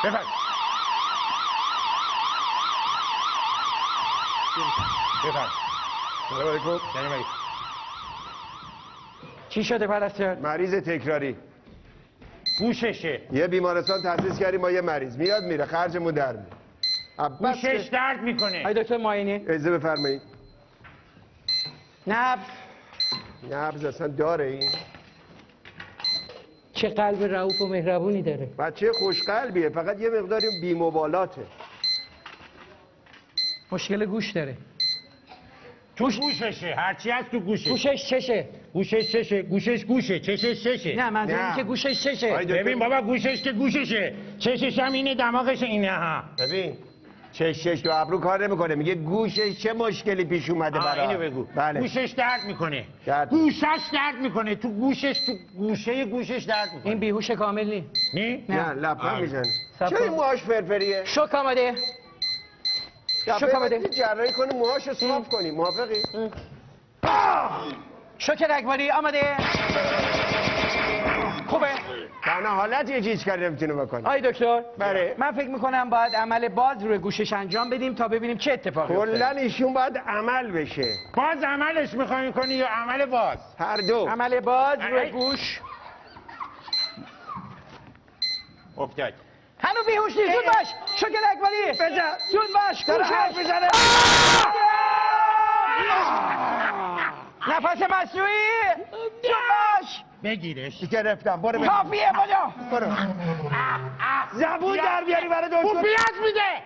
بفرد. سلام علیکم. چی شده پرستار؟ مریض تکراری. گوششه. یه بیمارستان تأسیس کردیم ما، یه مریض میاد میره، خرجمون در میاد. گوشش درد میکنه. آی دکتر معاینه. اجازه بفرمایید. نبض. نبض اصلا داره این؟ چه قلب رئوف و مهربونی داره. بچه خوشقلبیه، فقط یه مقداری بی‌مبالاته. مشکل گوش داره. تو گوششه، هرچی هست تو گوشه. گوشش چشه. گوشش چشه، گوشش گوشه، چشش چشه. نه منظورم نه. که گوشش چشه. ببین بابا گوشش که گوششه، چشش هم اینه، دماغش اینه ها. ببین چشش تو ابرو کار نمیکنه، میگه گوشش چه مشکلی پیش اومده برای اینو بگو. بله. گوشش درد میکنه. درد. گوشش درد میکنه، تو گوشش، تو گوشه گوشش درد میکنه. این بیهوش کامل نی. نه لبخند میزنه. سب چرا کن. این موهاش فرفریه؟ شوک آمده. شوک آمده. جراحی کنی موهاشو صاف کنی، موافقی؟ شوک رگباری آمده. خوبه. تنها حالتیه که هیچ کاری نمیتونه بکنه. آی دکتر. بله. من فکر میکنم باید عمل باز روی گوشش انجام بدیم تا ببینیم چه اتفاقی کلا افتاده. ایشون باید عمل بشه. باز عملش میخوای کنی یا عمل باز؟ هر دو. عمل باز روی گوش. افتاد. هنو بیهوش نیست. زود باش. شوک رگباری. بزن. زود باش. داره حرف گوشش. میزنه. نفس مصنوعی. زود باش. بگیرش. گرفتم. برو بگیر. کافیه بادو. برو. زبون در بیاری برای دکتر. خوب بیاد میده.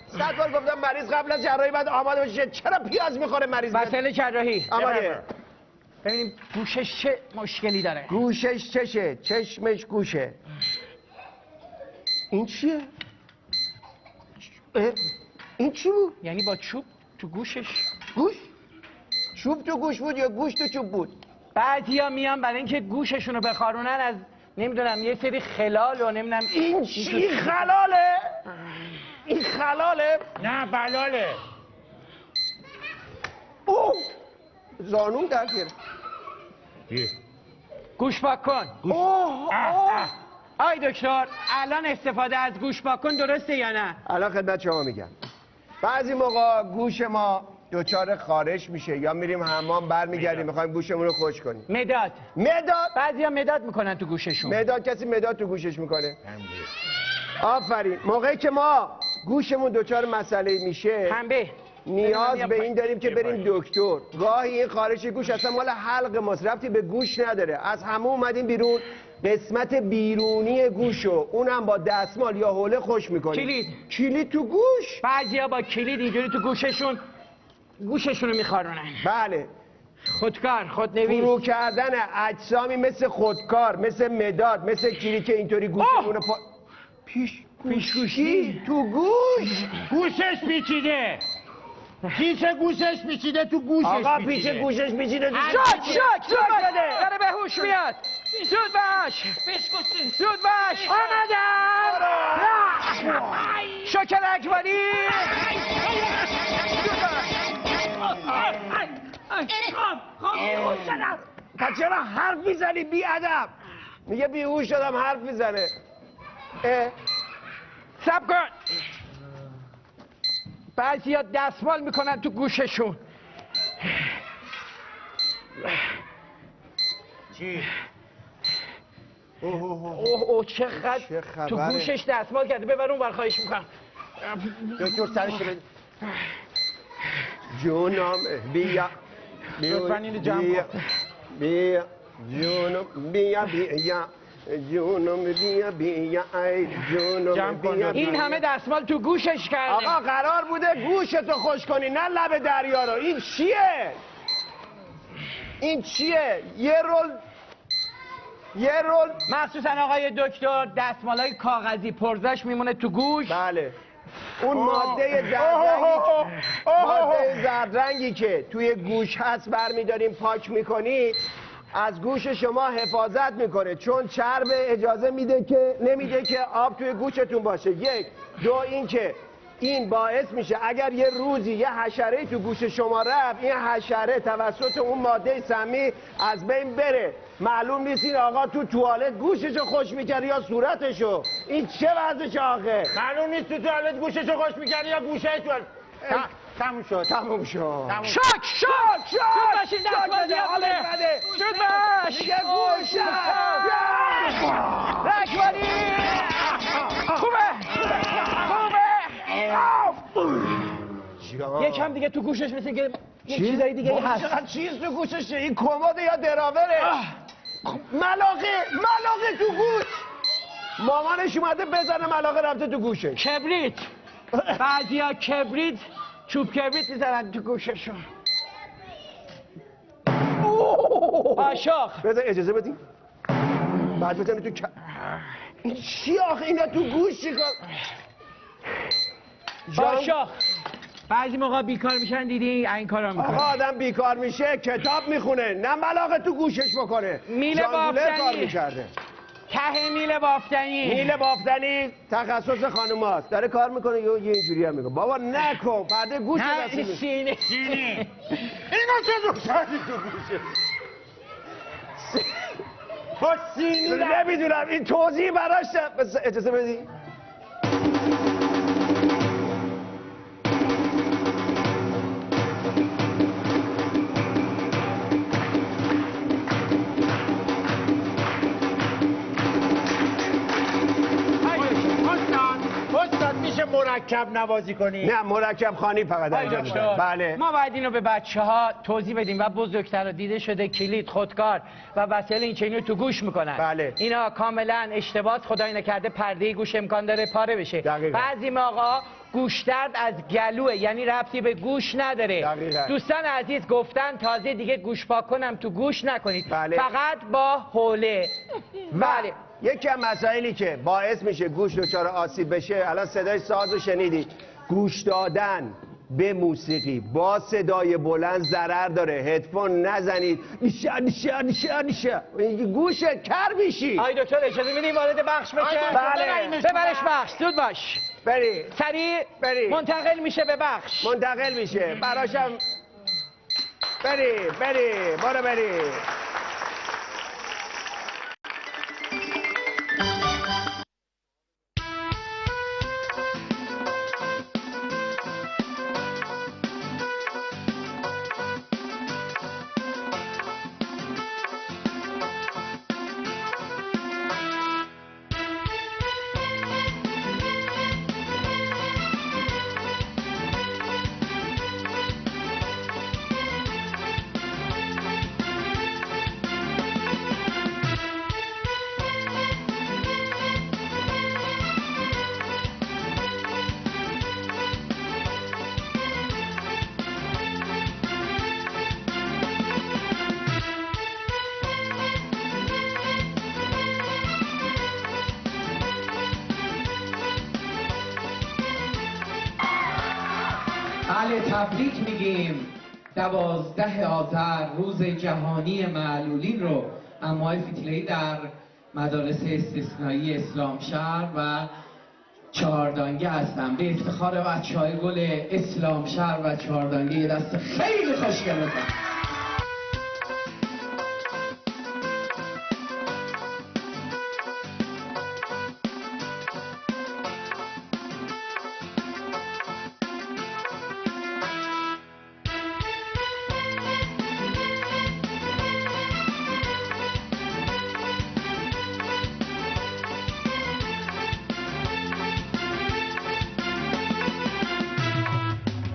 100 بار گفتم مریض قبل از جراحی باید آماده باشه. چرا پیاز میخوره مریض؟ مسئله جراحی. آماده. ببینیم گوشش چه مشکلی داره. گوشش چشه، چشمش گوشه. این چیه؟ این چی بود؟ یعنی با چوب تو گوشش. گوش؟ چوب تو گوش بود یا گوش تو چوب بود؟ بعضیا میان برای اینکه گوششونو بخارونن از نمیدونم یه سری خلال و نمیدونم این چی خلاله؟ این خلاله؟ نه بلاله. اوه زانون در گرفت. گوش پاک کن. آی دکتر الان استفاده از گوش پاک کن درسته یا نه؟ الان خدمت شما میگم. بعضی موقع گوش ما دچار خارش میشه یا میریم حمام برمیگردیم میخوایم گوشمون رو خوش کنیم. مداد. مداد. بعضیا مداد میکنن تو گوششون. مداد کسی مداد تو گوشش میکنه؟ آفرین. موقعی که ما گوشمون دچار مسئله میشه پنبه. نیاز به این داریم که بریم دکتر. گاهی این خارش گوش اصلا مال حلق ماست، ربطی به گوش نداره. از همه اومدیم بیرون، قسمت بیرونی گوشو اونم با دستمال یا حوله خوش میکنیم. کلید تو گوش. بعضیا با کلید اینجوری تو گوششونو میخارونن. بله. خودکار، خودنویس. فرو کردن اجسامی مثل خودکار، مثل مداد، مثل کلید که اینطوری گوشمون پیشگوشی تو گوش. گوشش پیچیده. پیچ گوشش پیچیده تو گوشش. آقا پیچ گوشش پیچیده تو شاک داره به هوش میاد. زود باش. زود باش. آمدم. شوک رگباری. پس چرا حرف میزنی بی ادب؟ میگه بیهوش شدم حرف میزنه. صبر کن. بعضیا دستمال میکنن تو گوششون. چی؟ اوه چقدر تو گوشش دستمال کرده. ببر اون ور خواهش میکنم. دکتر سرش بده. جونم بیا لطفاً اینو جمع کن. بیا جونم بیا جونم بیا ای جونم بیا. این همه دستمال تو گوشش کرده. آقا قرار بوده گوشتو خوش کنی نه لب دریا رو. این چیه؟ یه رول مخصوصا آقای دکتر دستمالای کاغذی پرزش میمونه تو گوش. بله. اون ماده زردرنگی که توی گوش هست برمیداریم پاک میکنی، از گوش شما حفاظت میکنه، چون چرب اجازه نمیده که آب توی گوشتون باشه. 1 2 این که این باعث میشه اگر یه روزی یه حشره تو گوش شما رفت، این حشره توسط اون ماده سمی از بین بره. معلوم نیست این آقا تو توالت گوششو خوش میکرد یا صورتشو. این چه وضعشه آخه؟ معلوم نیست تو توالت گوششو خوش میکرد یا گوشه توالت. تموم شد. شاک زود باشین دستمال بیاره. زود باش. میگه گوشم رگباری. خوبه. هم دیگه تو گوشش مثل که یه چیزای دیگه هست. چقدر چیز تو گوششه؟ این کمد یا دراوره؟ ملاقه تو گوش. مامانش اومده بزنه ملاقه رفته تو گوشه. کبریت. بعضیا کبریت، چوب کبریت میزنن تو گوششون. آشاخ. بذار اجازه بدیم. بعد بزنه تو این چی آخه اینا تو گوش چیکار؟ آشاخ. بعضی موقع بیکار میشن دیدی این کارا میکنه. آقا آدم بیکار میشه کتاب میخونه نه ملاقه تو گوشش بکنه. میله بافتنی کار میکرده. ته میله بافتنی. میله بافتنی تخصص خانوماست. داره کار میکنه یه اینجوری هم میگه بابا نکن پرده گوش نه سینه. اینا چه روشنی تو گوشه؟ با سینی نمیدونم این توضیح براش اجازه بدی؟ میشه مرکب نوازی کنی؟ نه مرکب خانی فقط انجام میده. بله ما باید اینو به بچه‌ها توضیح بدیم و بزرگتر دیده شده کلید خودکار و وسایل این چنینو تو گوش میکنن. بله. اینا کاملا اشتباه، خدای نکرده پرده گوش امکان داره پاره بشه. دقیقا. بعضی موقع گوش درد از گلوه، یعنی ربطی به گوش نداره. دقیقا. دوستان عزیز گفتن تازه دیگه گوش پاک کنم تو گوش نکنید. بله. فقط با حوله. بله. یکی از مسائلی که باعث میشه گوش دچار آسیب بشه، الان صدای سازو شنیدی، گوش دادن به موسیقی با صدای بلند ضرر داره. هدفون نزنید. نیشه گوش کر میشی. آی دکتر اجازه میدیم وارد بخش بشه؟ بله. ببرش بخش. زود باش. بری سریع بری. منتقل میشه به بخش. منتقل میشه براشم. بری برو بری. بله تبریک میگیم 12 آذر روز جهانی معلولین رو انواع فتیله‌ای در مدارس استثنایی اسلامشهر و چهاردانگه هستم. به افتخار بچه‌های گل اسلامشهر و چهاردانگه یه دست خیلی خوشگل بزن.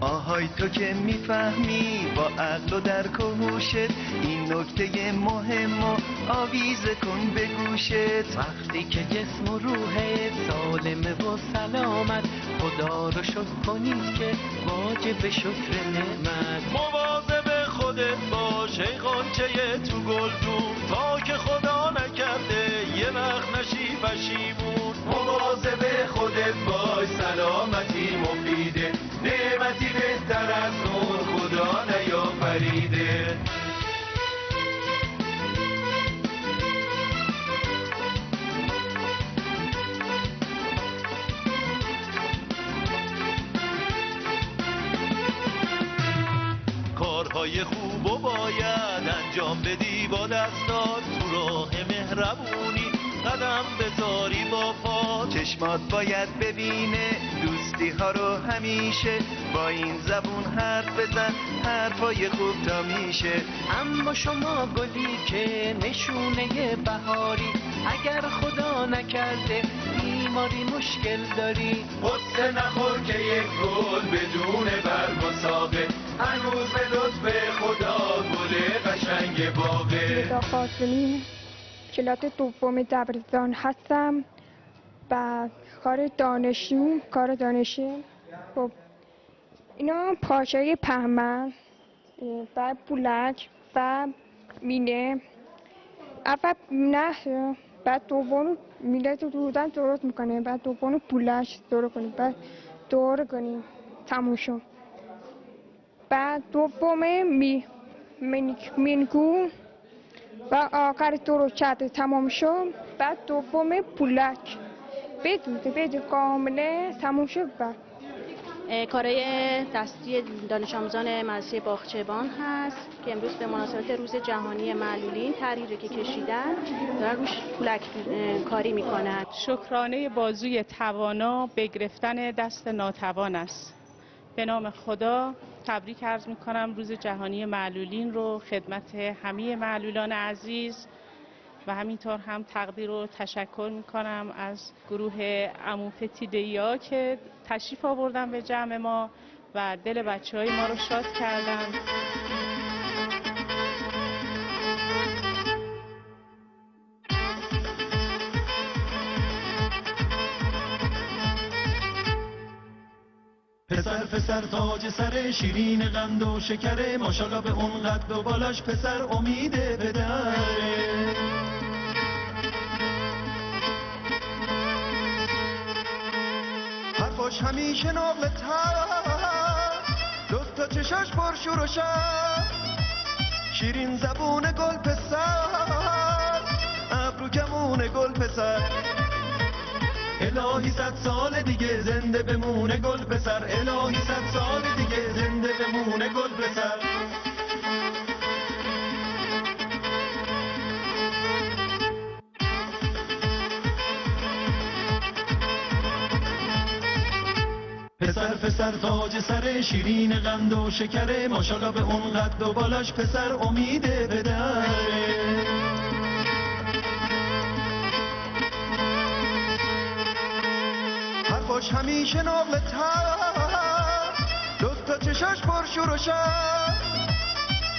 آهای تو که میفهمی با عقل و درک و هوشت این نکته مهم و آویزه کن به گوشت. وقتی که جسم و روحت سالمه و سلامت خدا رو شکر کنی که واجب شکر نعمت. مواظب خودت باش ای غنچه تو گلدون تا که خدا نکرده یه وقت نشی پشیمون. مواظب خودت باش سلامتی مفیده نعمتی بهتر از نور خدا نیافریده. کارهای خوب و باید انجام بدی با دستات تو راه مهربونی قدم بذاری با پا. چشمات باید ببینه دوستی ها رو همیشه، با این زبون حرف بزن حرفای خوب تا میشه. اما شما گلی که نشونه بهاری، اگر خدا نکرده بیماری مشکل داری. قصه نخور که یک گل بدون برگ و ساقه، هنوز به لطف خدا گل قشنگ باغه. رضا قاسمی، کلاس دوم دبیرستان هستم و کار دانشجو خب اینا پارچه پهمن و بولک و مینه. اول نه بعد دوم مینه تو دودن درست میکنه، بعد دوم بولک درست کنیم، بعد دور کنیم تموم شد. بعد دوم مینگو و آخر درست کرده تمام شد. بعد دوم بولک بدون کامله تموم شد. بعد کارای دستی دانش آموزان مدرسه باغچبان هست که امروز به مناسبت روز جهانی معلولین طرحی که کشیدن دارن روش پولک کاری میکنن. شکرانه بازوی توانا به گرفتن دست ناتوان است. به نام خدا تبریک عرض میکنم روز جهانی معلولین رو خدمت همه معلولان عزیز و همینطور هم تقدیر و تشکر میکنم از گروه عمو فتیده‌ای‌ها که تشریف آوردن به جمع ما و دل بچه‌های ما رو شاد کردن. پسر تاج سر، شیرین قند و شکره، ماشاءالله به اون قد و بالاش پسر امید پدره. حرفاش همیشه نقل تر، دوتا چشاش پر شور و شر، شیرین زبون گل پسر، ابرو کمون گل پسر. الهی 100 سال دیگه زنده بمونه گل پسر، الهی 100 سال دیگه زنده بمونه گل پسر. پسر تاج سر، شیرین قند و شکره، ماشاءالله به اون قد و بالاش پسر امید پدره. حرفاش همیشه نقل تر، دوتا چشاش پر شور و شر،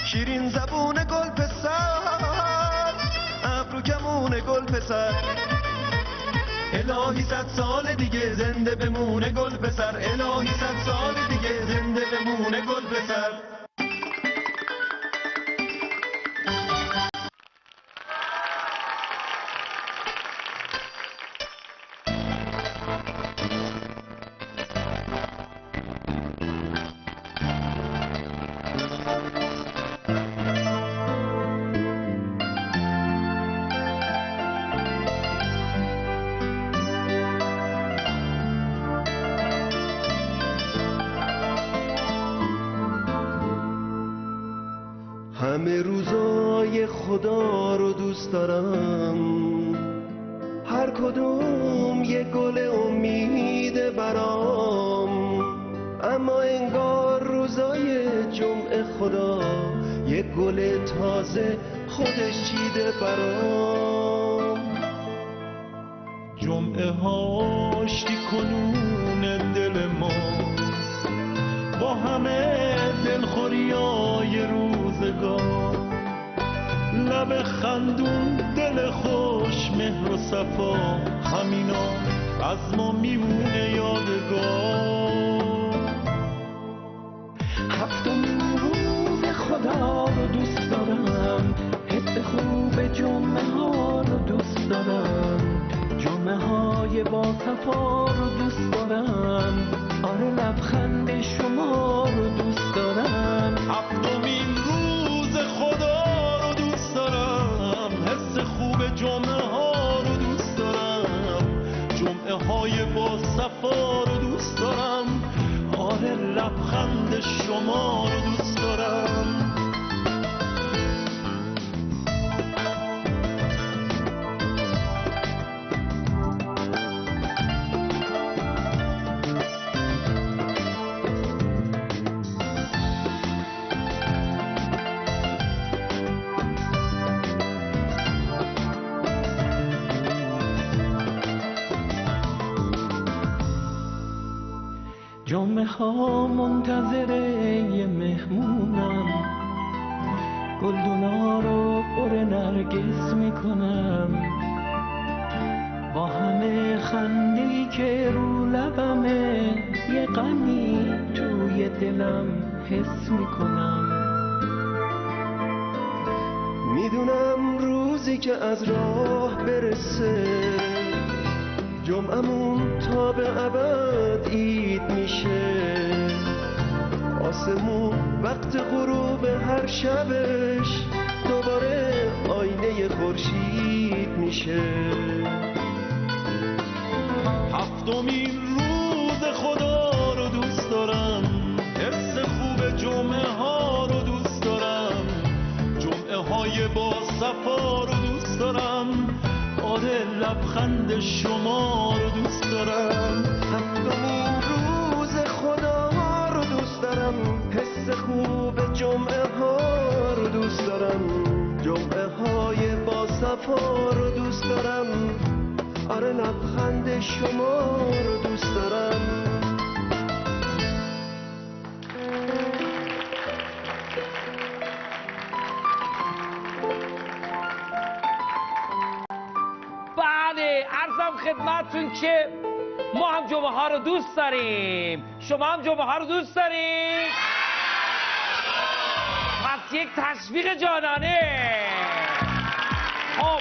شیرین زبون گل پسر، ابرو کمون گل پسر. الهی 100 سال دیگه زنده بمونه گل پسر، الهی 100 سال دیگه زنده بمونه گل پسر. همه روزای خدا رو دوست دارم، هر کدوم یه گل امید برام، اما انگار روزای جمعه خدا یه گل تازه خودش چیده برام. جمعه ها آشتی کنون دل ماست، با همه دلخوریای روزگار، لب خندون دل خوش مهر و صفا، همینا از ما میمونه یادگار. هفتمین روز خدا رو دوست دارم، حس خوب جمعه ها رو دوست دارم، جمعه های با صفا رو دوست دارم، آره لبخند شما رو دوست دارم. هفتمین روز خدا رو دوست دارم، حس خوب جمعه ها رو دوست دارم، جمعه های با صفا رو دوست دارم، آره لبخند شما رو دوست دارم. جمعه ها منتظر یه مهمونم، گلدونا رو پر نرگس میکنم، با همه خنده‌ای که رو لبمه یه غمی توی دلم حس میکنم. میدونم روزی که از راه برسه جمعمون تا به ابد عید میشه، آسمون وقت غروب هر شبش دوباره آینه خورشید میشه. هفتمین روز خدا رو دوست دارم، حس خوب جمعه ها رو دوست دارم، جمعه های با صفا رو دوست دارم، آره لبخند شما رو دوست دارم. هفتمین روز خدا رو دوست دارم، حس خوب جمعه ها رو دوست دارم، جمعه های با صفا رو دوست دارم، آره لبخند شما رو دوست دارم. بله عرضم خدمتتون که ما هم جمعه ها رو دوست داریم، شما هم جمعه ها رو دوست داریم. پس یک تشویق جانانه. خب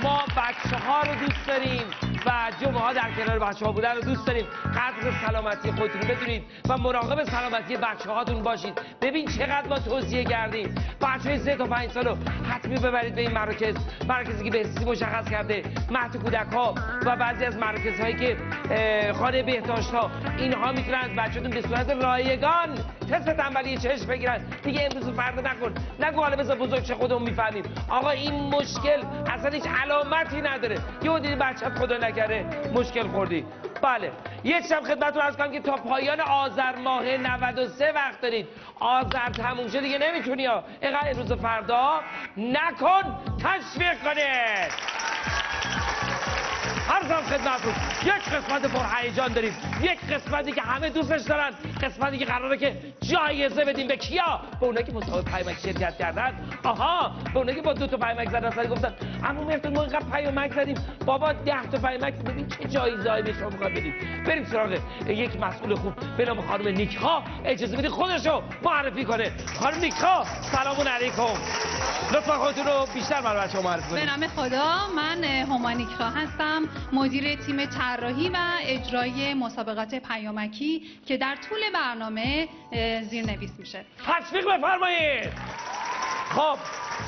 ما بچه ها رو دوست داریم و جمعه ها در کنار بچه ها بودن رو دوست داریم. قدر سلامتی خودتون رو بدونید و مراقب سلامتی بچه هاتون باشید. ببین چقدر ما توصیه کردیم بچه های 3 تا 5 سالو حتمی ببرید به این مراکزی که بهزیستی مشخص کرده، مهد کودک ها و بعضی از مراکز هایی که خانه بهداشت ها، اینها میتونن از بچه‌تون به صورت رایگان تست تنبلی چشم بگیرن. دیگه امروز و فردا نگو حالا بذار بزرگ شه خودمون میفهمیم. آقا این مشکل اصلا هیچ علامتی نداره، یهو دیدی بچه‌ت خدا نکره مشکل خوردی. بله یه چیزم خدمتتون عرض کنم که تا پایان آذر ماه 93 وقت دارید. آذر تموم شد دیگه نمیتونی ها، اینقدر امروز و فردا نکن، تشویق کنید. عرضم خدمتتون یک قسمت پرهیجان داریم، یک قسمتی که همه دوستش دارن، قسمتی که قراره که جایزه بدیم به کیا؟ به اونایی که مسابقه پیامک شرکت کردن. آها، به اونایی که با 2 تا پیامک زدن سری گفتن عمو مهدی ما اینقدر پیامک زدیم بابا 10 تا پیامک ببین چه جایزه‌ای به شما می‌خواد بدیم. بریم سراغ یک مسئول خوب به نام خانم نیکا. اجازه بدید خودشو معرفی کنه. خانم نیکا سلام علیکم، لطفا خودتون رو بیشتر برای بچه‌ها معرفی کنید. به نام خدا، من هما نیکا هستم، مدیر تیم طراحی و اجرای مسابقات پیامکی که در طول برنامه زیرنویس میشه. تشویق بفرمایید. خب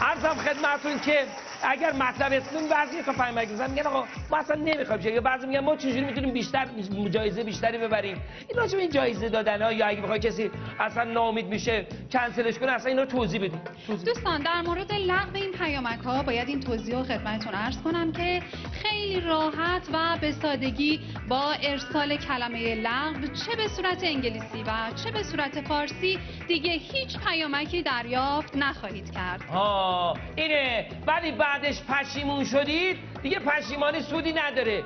عرضم خدمتتون که اگر مطلب اسمون بعضی تا پیامک بزنن میگن آقا ما اصلا نمیخوایم چه، یا بعضی میگن ما چجوری میتونیم بیشتر جایزه بیشتری ببریم. این راجع به این جایزه دادن ها یا اگه بخوای کسی اصلا ناامید میشه کنسلش کنه، اصلا اینا رو توضیح بدید. دوستان در مورد لغو این پیامک ها باید این توضیح رو خدمتتون عرض کنم که خیلی راحت و به سادگی با ارسال کلمه لغو چه به صورت انگلیسی و چه به صورت فارسی دیگه هیچ پیامکی دریافت نخواهید کرد. اینه، ولی بعدش پشیمون شدید دیگه پشیمانی سودی نداره.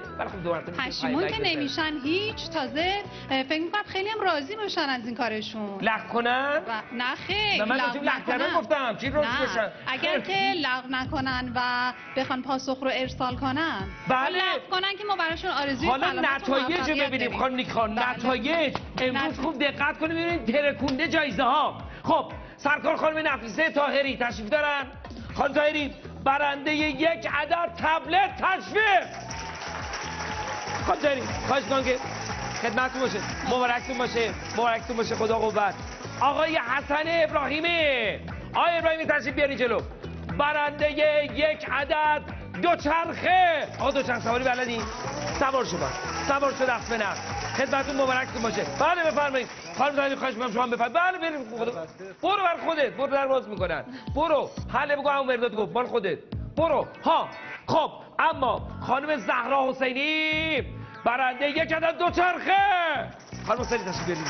پشیمون که نمیشن هیچ، تازه فکر می‌کنم خیلی هم راضی باشن از این کارشون. لغو کنن؟ نه خیر، من لغو کردن گفتم چی راضی بشن؟ اگر که لغو نکنن و بخوان پاسخ رو ارسال کنن، بله لغو کنن که ما براشون آرزوی حالا سلامت و نتایج رو ببینیم. خانم نیکا نتایج امروز خوب دقت کنید ببینید ترکونده جایزه ها. خب سرکار خانم نفیسه طاهری تشریف دارن. خانم طاهری برنده یک عدد تبلت تشویق. خانم طاهری خواهش می‌کنم که خدمتتون باشه، مبارکتون باشه خدا قوت. آقای حسن ابراهیمی، آقای ابراهیمی تشریف بیارین جلو، برنده یک عدد دوچرخه. آقا دوچرخه سواری بلدی؟ سوار شو دست به نفس. خدمتتون مبارکتون باشه. بله بفرمایید. خانم طاهری خواهش می‌کنم شما بفرمایید. بله برو بر خودت، برو در باز میکنن، برو حله بگو همون مرداد گفت بار خودت برو. ها خب اما خانم زهرا حسینی برنده یک عدد دوچرخه. خانم حسینی تشریف بیارید.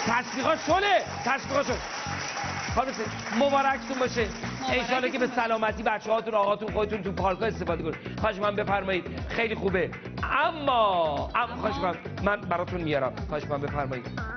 تشویقات شد. خانم حسینی مبارکتون باشه. ان که به سلامتی بچه‌هاتون، آقاتون، خودتون تو پارک‌ها استفاده کنید. خواهش من بفرمایید. خیلی خوبه. اما خواهش می‌کنم من براتون میارم. خواهش می‌کنم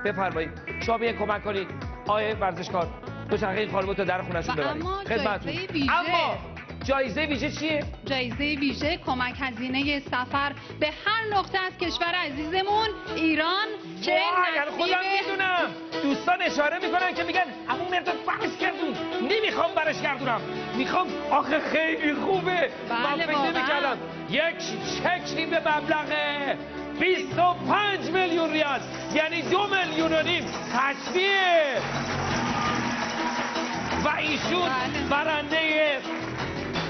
بفرمایید شما بیاین کمک کنید آیه ورزشکار دوچرخه این خانم تا در خونه‌شون ببرید خدمتتون. اما جایزه ویژه چیه؟ جایزه ویژه کمک هزینه سفر به هر نقطه از کشور عزیزمون ایران که یعنی خودم میدونم. دوستان اشاره میکنن که میگن عمو مرداد بحث کردون نمیخوام برش گردونم میخوام. آخه خیلی خوبه. من فکر نمی‌کردم یک چکی به مبلغ 25 میلیون ریال یعنی 2.5 میلیون تشویق و ایشون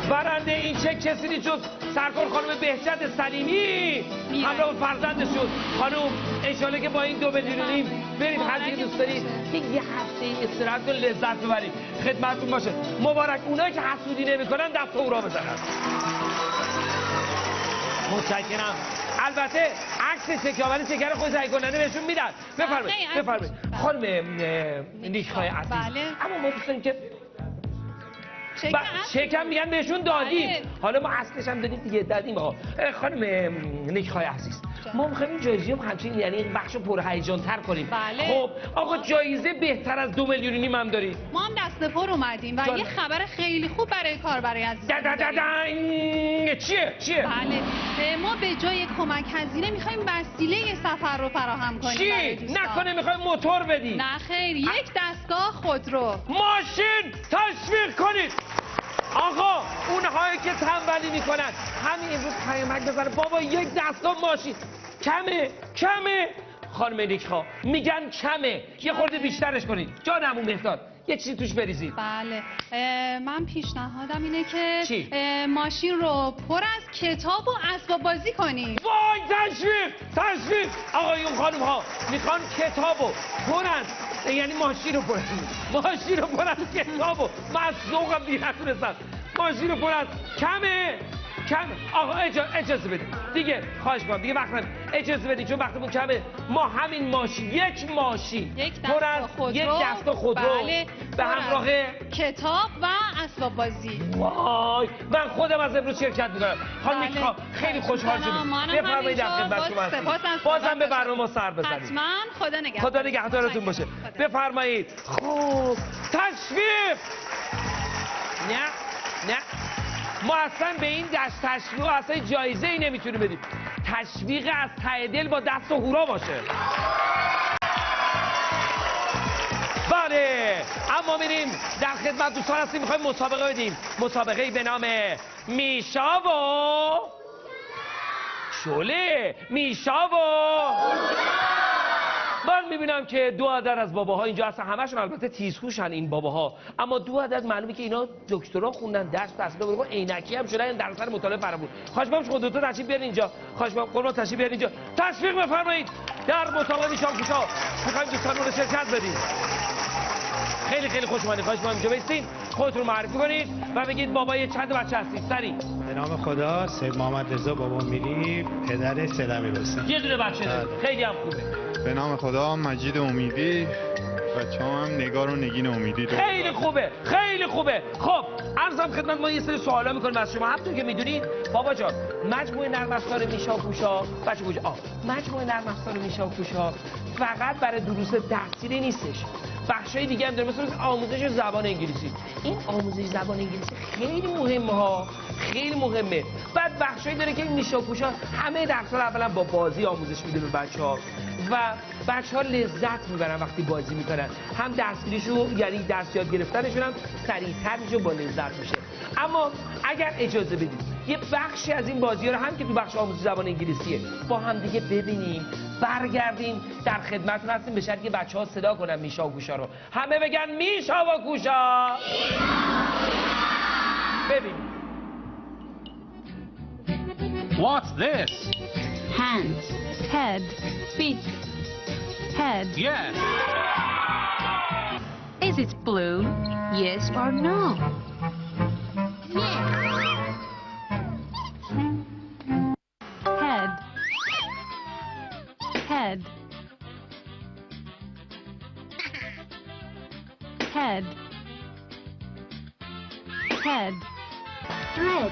برنده این چک کسی نیست جز سرکار خانم بهجت سلیمی همراه فرزندشون. خانم انشالله که با این 2.5 میلیون برید هر جایی دوست دارید یه هفته استراحت کنید لذت ببرید. خدمتتون باشه. مبارک اونایی که حسودی نمی‌کنن دست اورا بزنن. متشکرم. البته عکس چکاوری شکر خود تهیه کننده بهشون میدن. بفرمایید خانم نیک‌های عزیز. اما ما دوست داریم که شکم میگن بهشون دادیم. حالا ما اصلش هم دادیم خانم نیک‌های عزیز. ما می‌خوایم این جایزه رو همچنین یعنی این بخش پرهیجان تر کنیم. خب آقا جایزه بهتر از 2.5 میلیون هم دارید. ما هم دست پر اومدیم و یه خبر خیلی خوب برای کاربر عزیزمون داریم. چیه؟ بله ما به جای کمک هزینه می‌خوایم وسیله سفر رو فراهم کنیم. چی؟ نکنه می‌خوایم موتور بدید؟ نه خیر، یک دستگاه خودرو. ماشین تشویق کنید. آقا اونهایی که تنبلی میکنن همین امروز پیامک بزنه بابا یک دستگاه ماشین کمه. خانم نیک‌ها میگن کمه یه خورده بیشترش کنید. جان عمو مهداد یه چیزی توش بریزید. بله من پیشنهادم اینه که ماشین رو پر از کتاب و اسباب بازی کنید. وای تشویق. آقایون خانم ها میخوان کتابو پر از یعنی ماشین رو پر از کتابو من از ذوقم نتونستم. ماشین رو پر از کمه. آقا اجازه بدید دیگه. خواهش می‌کنم دیگه وقت نداریم. اجازه بدید چون وقتمون کمه. ما همین ماشین یک پر از یک دستگاه خودرو به همراه کتاب و اسباب بازی. وای من خودم از امروز شرکت می‌کنم. خانم نیک‌ها خیلی خوشحال شدیم. بفرمایید در خدمت شما هستیم. بازم به برنامه ما سر بزنید. حتما خدا نگهدارتون باشه. بفرمایید. خوب تشویق. نه ما اصلا به این تشویق اصلا جایزه ای نمیتونیم بدیم. تشویق از ته دل با دست و هورا باشه. بله اما میریم در خدمت دوستان هستیم. میخوایم مسابقه بدیم. مسابقه به نام میشا و شعله. من میبینم که 2 عدد از باباها اینجا هستن. همشون البته تیزهوشن این باباها اما 2 عدد معلومه که اینا دکترا خوندن درس تحصیل عینکی هم شدن در سر مطالعه فرمون. خواهش می‌کنم شما دوتا تشریف بیارین اینجا. خواهش می‌کنم قربان تشریف بیارین اینجا. تشویق بفرمایید در مسابقه نیشاب‌کوشا. می‌خوایم دوستان رو شرکت بدیم. خیلی خوش اومدید. خواهش می‌کنم اینجا بایستین خودتون رو معرفی کنید و بگید بابای چند بچه هستید. سریع به نام خدا سید محمد رضا بابا میری پدر سید امیرحسین. یه دونه بچه داره. خیلی هم خوبه. به نام خدا مجید امیدی بچه‌ام هم نگار و نگین امیدی. خیلی خوبه. خب عرضم خدمت ما یه سری سوالا می‌کنیم از شما. همونطور که می‌دونید بابا جان مجموعه نرم افزار میشاکوشا مجموعه نرم افزار میشاکوشا فقط برای دروس تحصیلی نیستش. بخشای دیگه هم داره مثل آموزش زبان انگلیسی. این آموزش زبان انگلیسی خیلی مهمه. بعد بخشایی داره که این میشاکوشا همه درس‌ها اولا با بازی آموزش میده به بچه‌ها و بچه‌ها لذت میبرن وقتی بازی میکنن. هم دستگیریشون یعنی درس یاد گرفتنشون هم سریع‌تر میشه با لذت میشه. اما اگر اجازه بدید یه بخشی از این بازی‌ها رو هم که تو بخش آموزش زبان انگلیسیه با هم دیگه ببینیم برگردیم در خدمتتون هستیم به شرطی که بچه‌ها صدا کنن میشاکوشا رو. همه بگن میشاکوشا. ببینیم. What's this? Hands, head, feet, head. Yes. Is it blue? Yes or no? Yes. Head, head, head, head. Red.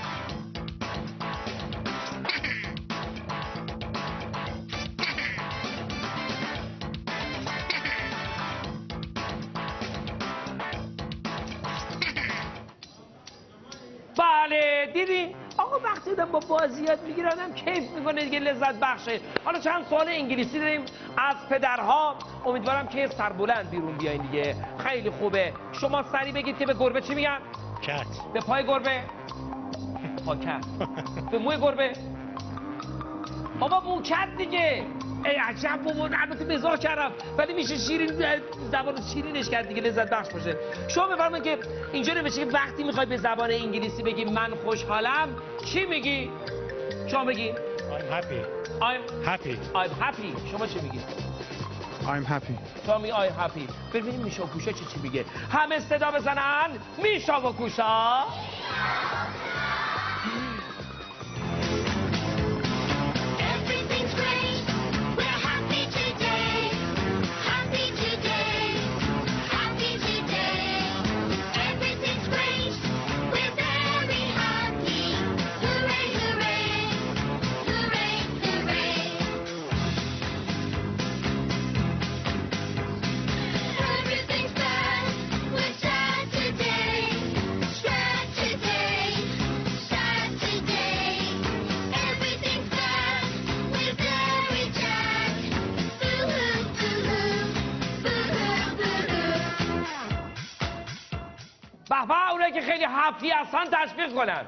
بله دیدی آقا وقتی آدم با بازی یاد میگیره آدم کیف میکنه دیگه لذت بخشه. حالا چند سوال انگلیسی داریم از پدرها، امیدوارم که سربلند بیرون بیاین دیگه. خیلی خوبه. شما سریع بگید که به گربه چی میگن؟ کت. به پای گربه؟ پاکت. به موی گربه؟ بابا موکت دیگه. ای عجب بابا، البته مزاح کردم ولی میشه شیرین، زبان شیرینش کرد دیگه، لذت بخش باشه. شما بفرمایید که اینجا نوشته که وقتی میخوای به زبان انگلیسی بگی من خوشحالم چی میگی؟ شما بگی I'm happy. I'm happy. شما چی میگی؟ I'm happy. شما میگی I'm happy. ببینیم میشا و کوشا چی میگه. همه صدا بزنن میشا و کوشا. بابا اونایی که خیلی هپی هستن تشویق کنن.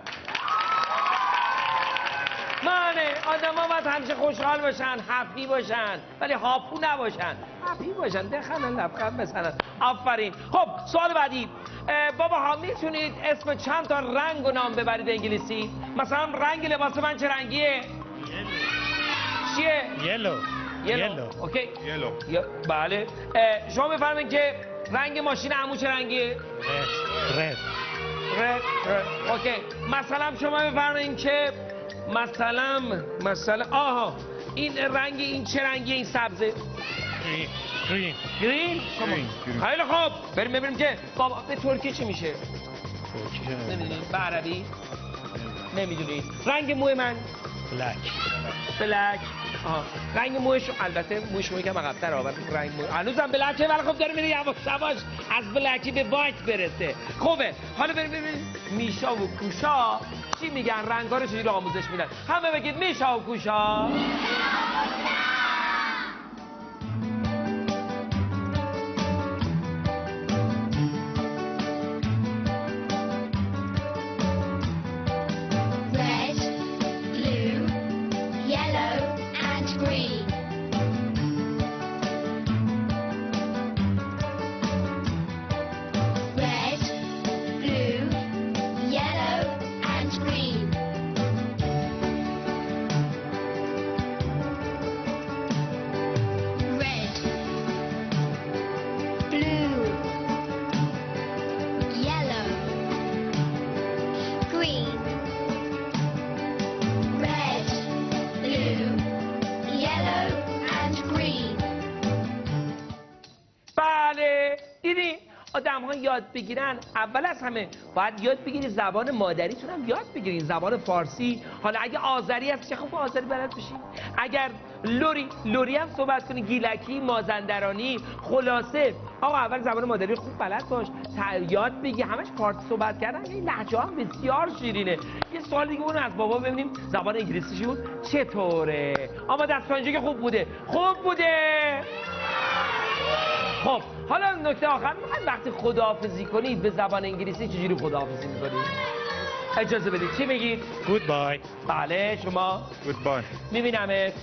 مانه آدم ها باید همیشه خوشحال باشن، هپی باشن، ولی هاپو نباشن، هپی باشن، دخنن، لبخند بزنن. آفرین. خب سوال بعدی. بابا ها میتونید اسم چند تا رنگ و نام ببرید انگلیسی؟ مثلا رنگ لباس من چه رنگیه؟ چیه؟ یلو. اوکی. بله. شما بفرمایید که رنگ ماشین عمو چه رنگیه؟ رد. اوکی. مثلا شما بفرمایید که مثلا آها این رنگ این چه رنگیه؟ این سبزه؟ گرین. شما خیلی خوب. بریم ببینیم که بابا به ترکی چی میشه؟ نمیدونید؟ به عربی؟ نمیدونید؟ رنگ موی من؟ بلک. رنگ مویش البته مویش موی که عقب‌تر آورد رنگ موی هنوزم بلکه، ولی خب داره میره یواش از بلکی به وایت برسه. خوبه. حالا بریم ببینیم میشا و کوشا چی میگن، رنگا رو چجوری آموزش میدن. همه بگید میشا و کوشا. یاد بگیرن اول از همه باید یاد بگیری زبان مادریتون هم یاد بگیرین، زبان فارسی. حالا اگه آذری هست که خب آذری بلد بشین، اگر لوری هم صحبت کنی، گیلکی، مازندرانی. خلاصه آقا اول زبان مادری خوب بلد باش، یاد بگی. همش فارسی صحبت کردن این لهجه هم بسیار شیرینه. یه سوال دیگه اون از بابا ببینیم زبان انگلیسیشون چطوره. اما دست اینجا که خوب بوده. خب حالا نکته آخر، وقتی خداحافظی کنید به زبان انگلیسی چجوری خداحافظی میکنید؟ اجازه بدید چی میگید؟ Goodbye. بله شما؟ Goodbye. میبینمت.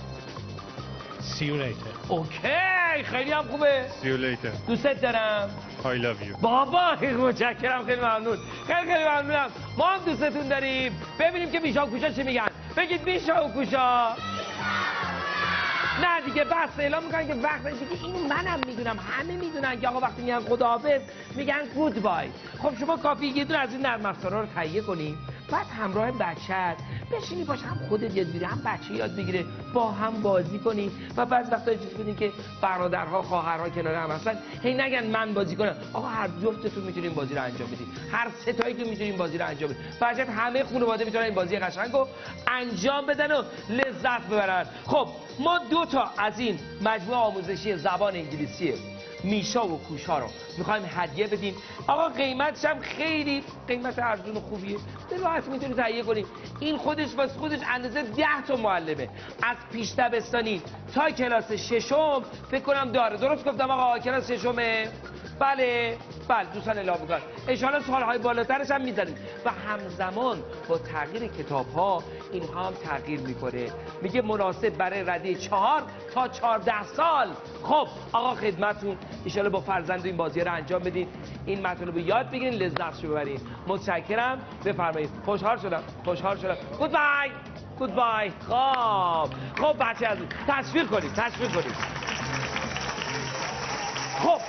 See you later. اوکی خیلی هم خوبه. See you later. دوستت دارم. I love you. بابا متشکرم، خیلی ممنون. خیلی ممنونم. ما هم دوستتون داریم. ببینیم که میشا و کوشا چی میگن. بگید میشا و کوشا. نه دیگه بس اعلام میکنن که وقت دیگه اینو منم میدونم، همه میدونن که آقا وقتی میگن خداحافظ میگن گود بای. خب شما کافی یه دونه از این نرم افزارا رو تهیه کنی، بعد همراه بچه‌ت بشینی باش، هم خودت یاد بگیری هم بچه یاد بگیره، با هم بازی کنی و بعد وقتا اجازه بدین که برادرها خواهرها کنار هم هستن هی نگن من بازی کنم. آقا هر جفتتون میتونین بازی رو انجام بدین، هر سه تاییتون میتونین بازی رو انجام بدین. بعد همه خانواده میتونن این بازی قشنگو انجام بدن و لذت ببرن. خب ما 2 تا از این مجموعه آموزشی زبان انگلیسی میشا و کوشا رو میخوایم هدیه بدیم. آقا قیمتش هم خیلی قیمت ارزون و خوبیه، به راحت میتونید تهیه کنید. این خودش واسه خودش اندازه 10 تا معلمه، از پیش دبستانی تا کلاس ششم فکر کنم داره. درست گفتم آقا؟ کلاس ششمه؟ بله دوستان اعلام میکنن انشاءالله سالهای بالاترش هم میزنید و همزمان با تغییر کتاب ها اینها هم تغییر میکنه. میگه مناسب برای رده 4 تا 14 سال. خب آقا خدمتون، انشاءالله با فرزند این بازی رو انجام بدید، این مطالب رو یاد بگیرین، لذتشو ببرید. متشکرم، بفرمایید. خوشحال شدم. گودبای. خب بچه از تشویق کنید. خب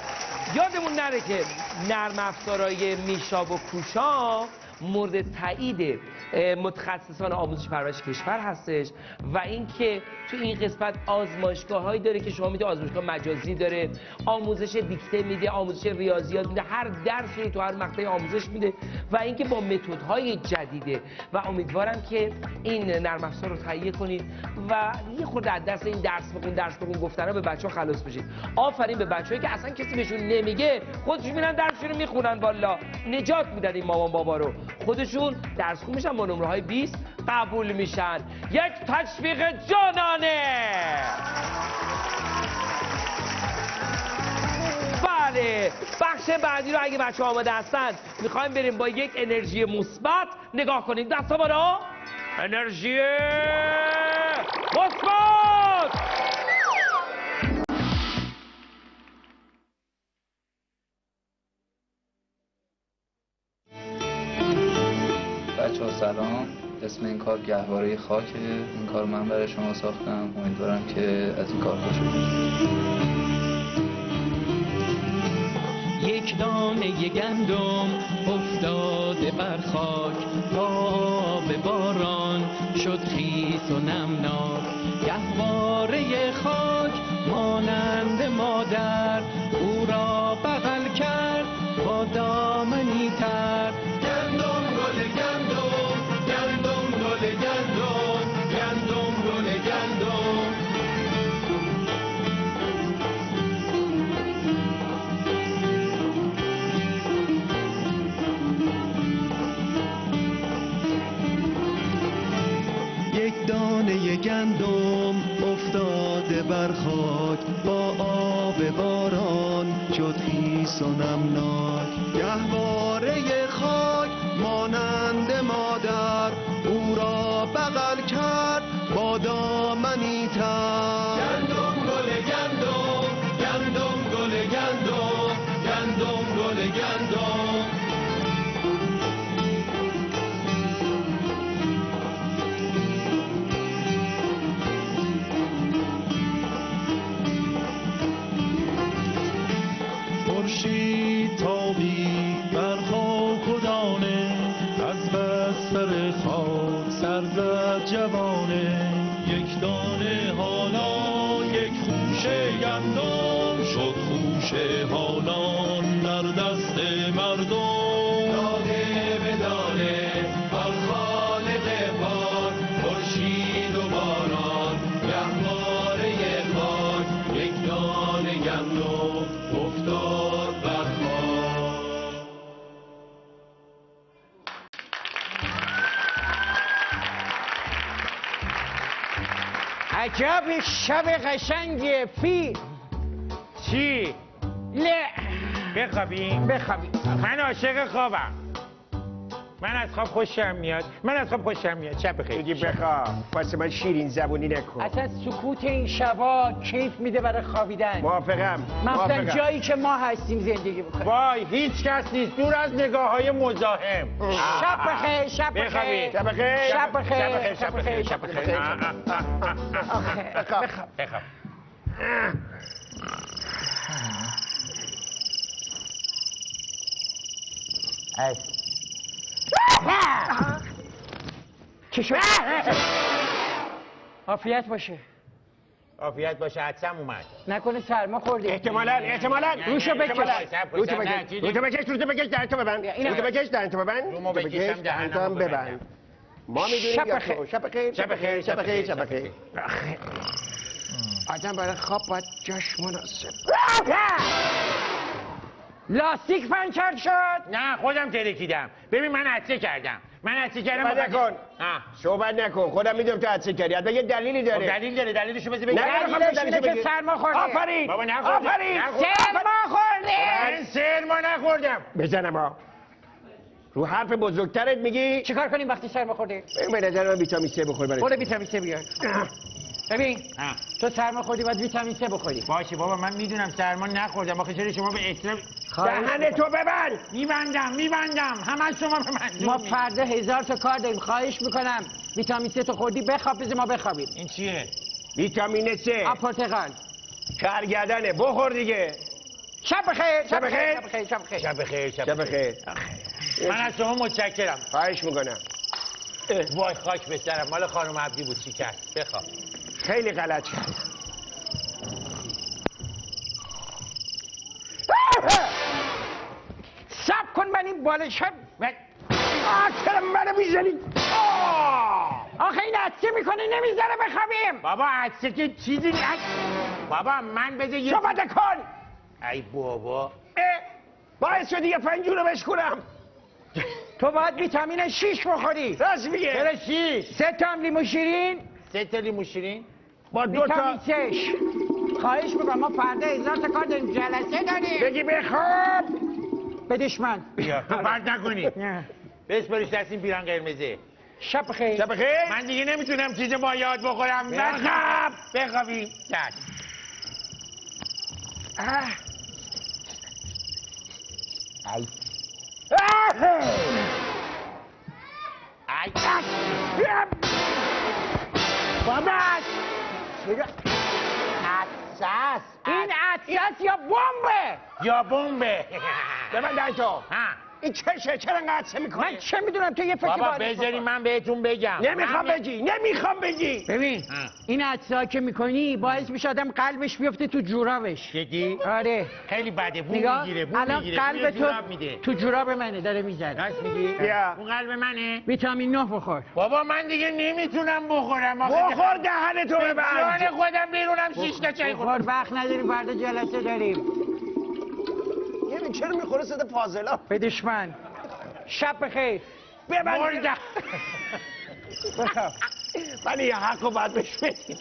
یادمون نره که نرم افزارهای میشا و کوشا مورد تایید متخصصان آموزش پرورش کشور هستش و اینکه تو این قسمت آزمایشگاه‌هایی داره که شما میتونید، آزمایشگاه مجازی داره، آموزش دیکته میده، آموزش ریاضیات میده، هر درسی رو تو هر مقطع آموزش میده و اینکه با متدهای جدیده و امیدوارم که این نرم افزار رو تهیه کنید و یه خورده از دست این درس بخون گفتنا به بچه‌ها خلاص بشید. آفرین به بچه‌هایی که اصلا کسی بهشون نمیگه، خودشون میرن درسشون رو میخونن، والا نجات میدن این مامان بابا رو، خودشون درس خون میشن، با نمره‌های 20 قبول میشن. یک تشویق جانانه. بله، بخش بعدی رو اگه بچه آماده هستن میخوایم بریم با یک انرژی مثبت نگاه کنیم. دستا بالا، انرژی مثبت. بچه‌ها سلام، اسم این کار گهواره خاکه. این کار من برای شما ساختم، امیدوارم که از این کار خوشتون بیاد. یک دانه گندم افتاده بر خاک، تا به باران شد خیس و نمناک. گهواره خاک مانند مادر، او را بغل کرد با دامنی تر. گندم گل گندم، گندم گل گندم، گندم گل گندم. یک دانه گندم افتاده بر خاک، با آب باران شد خیس و نمناک. گهواره خاک مانند مادر، او را بغل کرد با دامنی تر. گندم گل گندم، گندم گل گندم، گندم گل گندم. خورشید تابی بر خاک و دانه، از بستر خاک سر زد جوانه. یک دانه حالا یک خوشه گندم، شد خوشه حالان در دست مردم. دانه به دانه بر خالق پاک، خورشید و باران گهواره خاک. یک دانه گندم افتاد بر خاک. عجب شب قشنگیه فی. چی؟ بخوابیم. من عاشق خوابم. من از خواب خوشم میاد. شب بخیر. بگی بخواب، واسه من شیرین زبونی نکن. اصلا سکوت این شبا کیف میده برای خوابیدن. موافقم. مثلا جایی که ما هستیم زندگی بکنیم. وای هیچ کس نیست دور از نگاه های مزاحم. شب بخیر. شب بخیر. بخواب. چی شد؟ عافیت باشه حدسم اومد. نکنه سرما خوردی. احتمالاً روشو بکش. روشو بکش دهنتو ببند. رومو بکشم دهنتو ببند. ما میدونیم یا تو. شب بخیر. آدم برای خواب باید جاش مناسب. لاستیک پنچر شد. نه خودم ترکیدم. ببین من عطسه کردم. صحبت نکن. صحبت نکن. خودم میدونم تو عطسه کردی. حتما یه دلیلی داره. دلیل داره. دلیلشو بذار بگم. دلیلش اینه که سرما خورده. آفرین. بابا نخوردم. آفرین. سرما خورده. من سرما نخوردم. بزنم ها. رو حرف بزرگترت میگی؟ چیکار کنیم وقتی سرما خورده؟ به نظر من ویتامین C بخور برای. خود ویتامین C بیار. ببین تو سرما خوردی باید ویتامین C بخوری. باشه بابا من میدونم سرما نخوردم. آخه چرا شما به اصطلاح دهن تو ببند. میبندم. همه شما به من. ما فردا 1000 تا کار داریم. خواهش میکنم ویتامین C تو خوردی بخواب بذار ما بخوابیم. این چیه؟ ویتامین C. پرتقال. کرگدنه بخور دیگه. شب بخیر. شب بخیر. شب بخیر. شب بخیر. من از شما متشکرم. خواهش میکنم. وای خاک به سرم. مال خانم عبدی بود شکست. بخواب. خیلی غلط کرد. سب کن من این بالشت. چرا منو میزنی؟ آخه این عطسه میکنه نمیذاره بخوابیم. بابا عطسه که چیزی نیست. بابا من بده یه صحبت کن. ای بابا باعث شدی یه پنجون رو بشکونم. تو باید ویتامین 6 بخوری. راست میگه. چرا 6 3 تا لیمو شیرین. 3 تا لیمو شیرین با 2 تا ویتامین C. خواهش میکنم ما فردا 1000 تا کار داریم جلسه داریم. بگی بخواب. بدش من. بیا تو پرد نکنی. بسپاریش دست این پیران قرمزه. شب بخیر. شب بخیر. من دیگه نمیتونم چیز مایات بخورم. بخواب. بخوابی. دست بابا عطسه این عطسه یا بمبه. ببند تو. این چشه چرا انقدر عطسه میکنی؟ من چه میدونم تو یه فکر بابا باید بذاری من بهتون بگم. نمیخوام بگی. ببین این عطسه که میکنی باعث میشه آدم قلبش بیفته تو جورابش. جدی؟ آره خیلی بده. بو میگیره. الان قلب تو جوراب منه داره میزنه. راست میگی؟ بیا. اون قلب منه. ویتامین 9 بخور. بابا من دیگه نمیتونم بخورم. بخور دهن تو ببند. جان خودم بیرونم 6 تا چای بخور وقت نداریم فردا جلسه داریم. یعنی چرا میخوره صدا فاضلا؟ بدش من. شب بخیر. ببند. من یه حق رو باید بهش بدیم.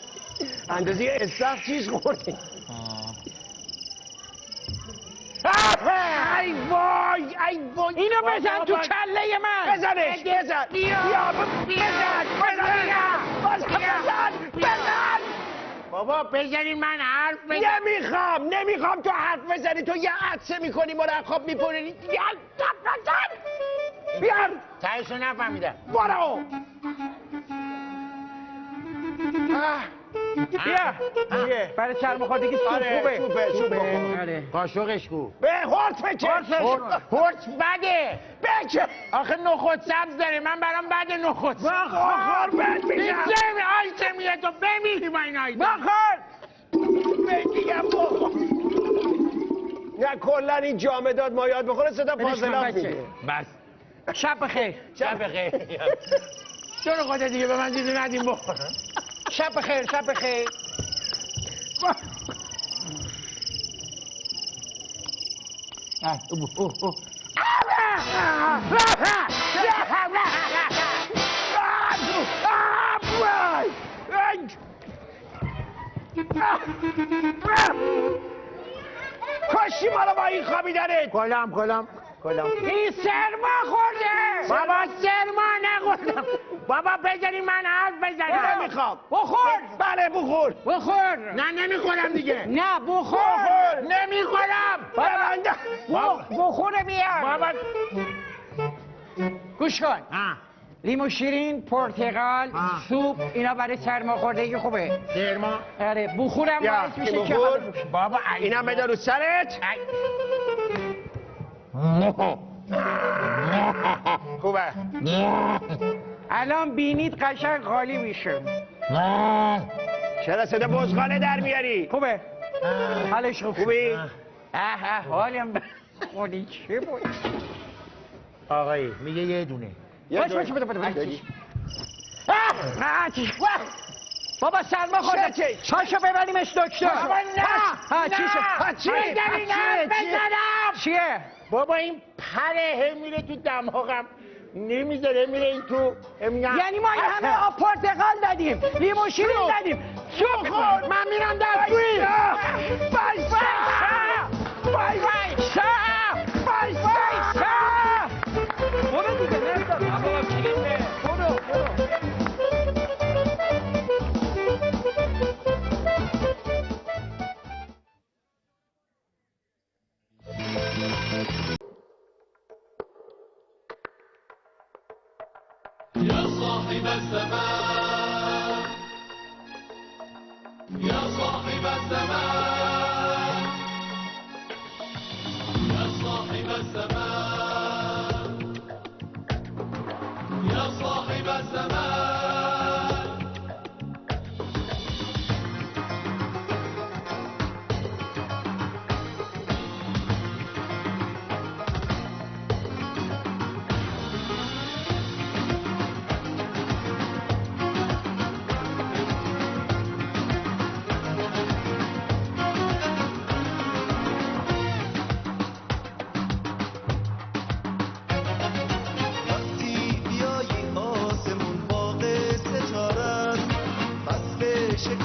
اندازه استخ چیز خوردیم. ای وای اینو بزن تو کله من. بزنش بزن. بزن. بابا بزنین من حرف بزن. نمیخوام تو حرف بزنی. تو یه عطسه میکنی ما رو خواب میپرونی. بیار تایشو نفهمیدم. برو. بیا برای سرماخوردگی سوپ خوبه. سوپه. قاشقش کو. به هورت بچه. هورت بده. بچه. آخه نخود سبز داره. من برام بده نخود سبز. بخور بد میگم. آیتمیه تو بمیری با این آیتم. بخور. میگم بخور. نه کلا این جامدات ما یاد بخوره صدا فاضلات میده. بس. شب بخیر. شب بخیر. چون خودت دیگه به من چیزی ندیم بخورم. شب بخیر. شب بخیر. کاشی ما رو با این خوابیدنت. کلام. این سرما خورده. بابا سرما نخوردم. بابا بذاری من حرف بزنم. نمیخوام. بخور. بله بخور. نه نمیخورم دیگه. نه بخور. نمیخورم. ببنده. بخور بیار. بابا گوش کن. لیمو شیرین، پرتقال، سوپ اینا برای سرماخوردگی خوبه. سرما. آره بخورم باعث میشه که بابا اینا بده رو سرت. خوبه. الان بینید قشنگ خالی میشه. چرا صدا بزغاله در میاری؟ خوبه. حالش خوبی؟ حالم خالی چه بود؟ آقایی میگه یه دونه. باش بابا سرما خورده چاشو ببریمش دکتر. بابا نه چی شد؟ چیه؟ بابا این پره میره تو دماغم نمیذاره میره این تو. یعنی ما این همه آب پرتقال دادیم، لیمو شیرین دادیم، سوپ خورد. من میرم دستشویی. برو دیگه نمیدارم. بابا کلیپه. برو. يا صاحب الزمان يا صاحب الزمان يا صاحب الزمان يا صاحب الزمان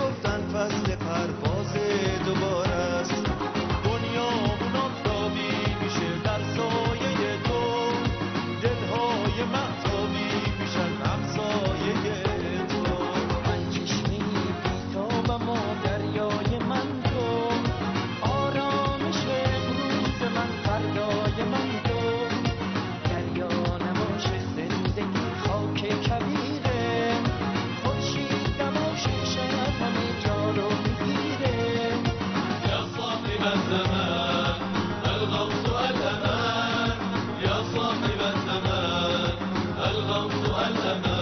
گفتن فصل پرواز دوباره است. دنیامون آفتابی میشه در سایه تو، دلهای مهتابی میشن همسایه تو. من چشمی بیتابم و دریای من تو، آرامش امروز من فردای من تو. دریا نباشه زندگی خاک کبیره، خورشید نباشه همه جا رو میگیره. یا صاحب الزمان الغوث الامان، یا صاحب الزمان الغوث الامان.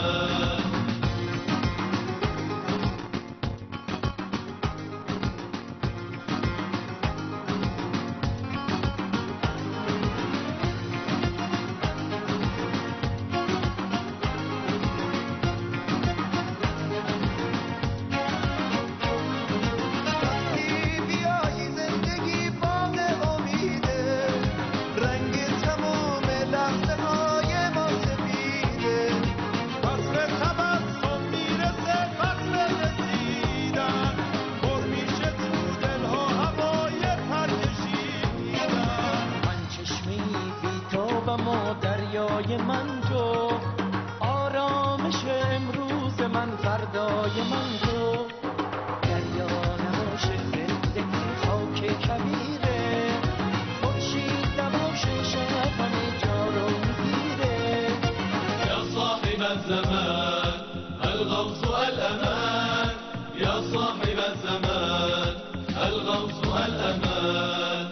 دریای من تو، آرامش امروز من فردای من تو. دریا نباشه زندگی خاک کبیره، خورشید نباشه شب همه جا رو میگیره. یا صاحب الزمان الغوث الامان، یا صاحب الزمان الغوث الامان.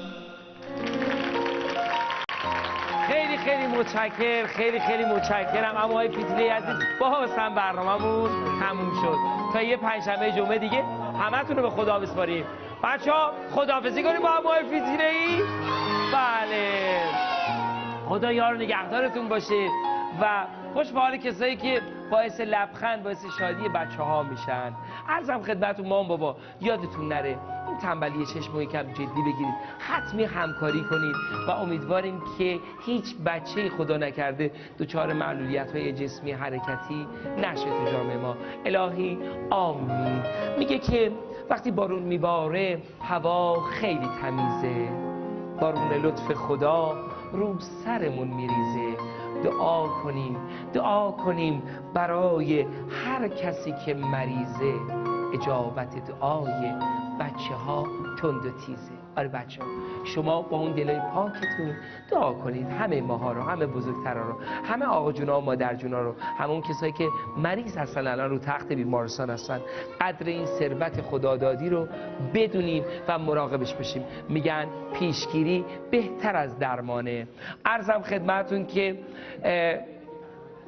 خیلی متشکرم. اما آقای فیتیلی عزیز باز هم برنامه‌مون تموم شد. تا یه پنجشنبه جمعه دیگه همتون رو به خدا بسپاریم. بچه‌ها خداحافظی کنیم با آقای فیتیلی. بله خدا یار و نگهدارتون باشه و خوش به حال کسایی که باعث لبخند باعث شادی بچه‌ها میشن. عرضم خدمتتون مام بابا یادتون نره این تنبلی چشم رو یکم جدی بگیرید، حتمی همکاری کنید و امیدواریم که هیچ بچه خدا نکرده دچار معلولیت‌های جسمی حرکتی نشه تو جامعه ما. الهی آمین. میگه که وقتی بارون میباره هوا خیلی تمیزه، بارون لطف خدا رو سرمون میریزه. دعا کنیم برای هر کسی که مریضه، اجابت دعای بچه ها تند و تیزه. آره بچه ها شما با اون دلای پاکتون دعا کنید همه ماها رو، همه بزرگترها رو، همه آقا جونا و مادر جونا رو، همون کسایی که مریض هستن الان رو تخت بیمارستان هستن، قدر این ثروت خدادادی رو بدونیم و مراقبش بشیم. میگن پیشگیری بهتر از درمانه. عرضم خدمتتون که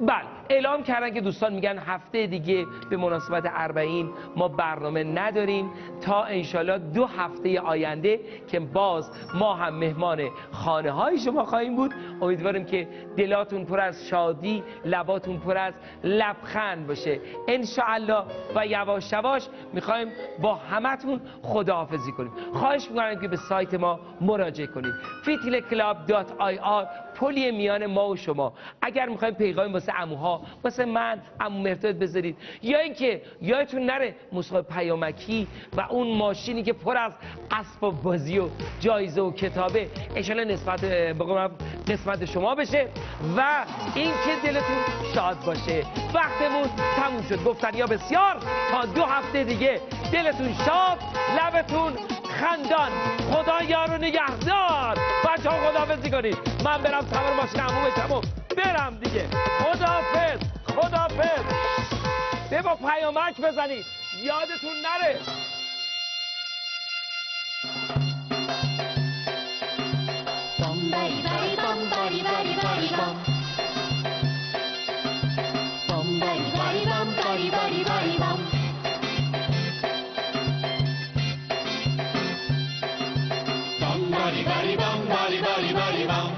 بله اعلام کردن که دوستان میگن هفته دیگه به مناسبت 40 ما برنامه نداریم تا انشالله 2 هفته آینده که باز ما هم مهمان خانه های شما خواهیم بود. امیدواریم که دلاتون پر از شادی، لباتون پر از لبخند باشه انشاءالله. و یواش یواش میخوایم با همتون خداحافظی کنیم. خواهش میکنم که به سایت ما مراجعه کنید fitilclub.ir، پلی میان ما و شما. اگر میخوایم پیغامی واسه عموها، واسه من، عمو مرداد بذارید، یا اینکه یادتون نره مسابقه پیامکی و اون ماشینی که پر از اسباب بازی و جایزه و کتابه انشالله نسبت قسمت شما بشه و اینکه دلتون شاد باشه. وقتمون تموم شد. گفتنیا بسیار، تا 2 هفته دیگه دلتون شاد، لبتون خندان. خدا یار و نگهدار. بچه ها خداحافظی کنید. من برم سوار ماشین عمو بشم و برم دیگه. خداحافظ. خداحافظ. با پیامک بزنید یادتون نره. Bum bari bari bum bari bari bari bum. Bum bari bari bum bari bari bari bum. Bum bari bari bum bari bari bari bum.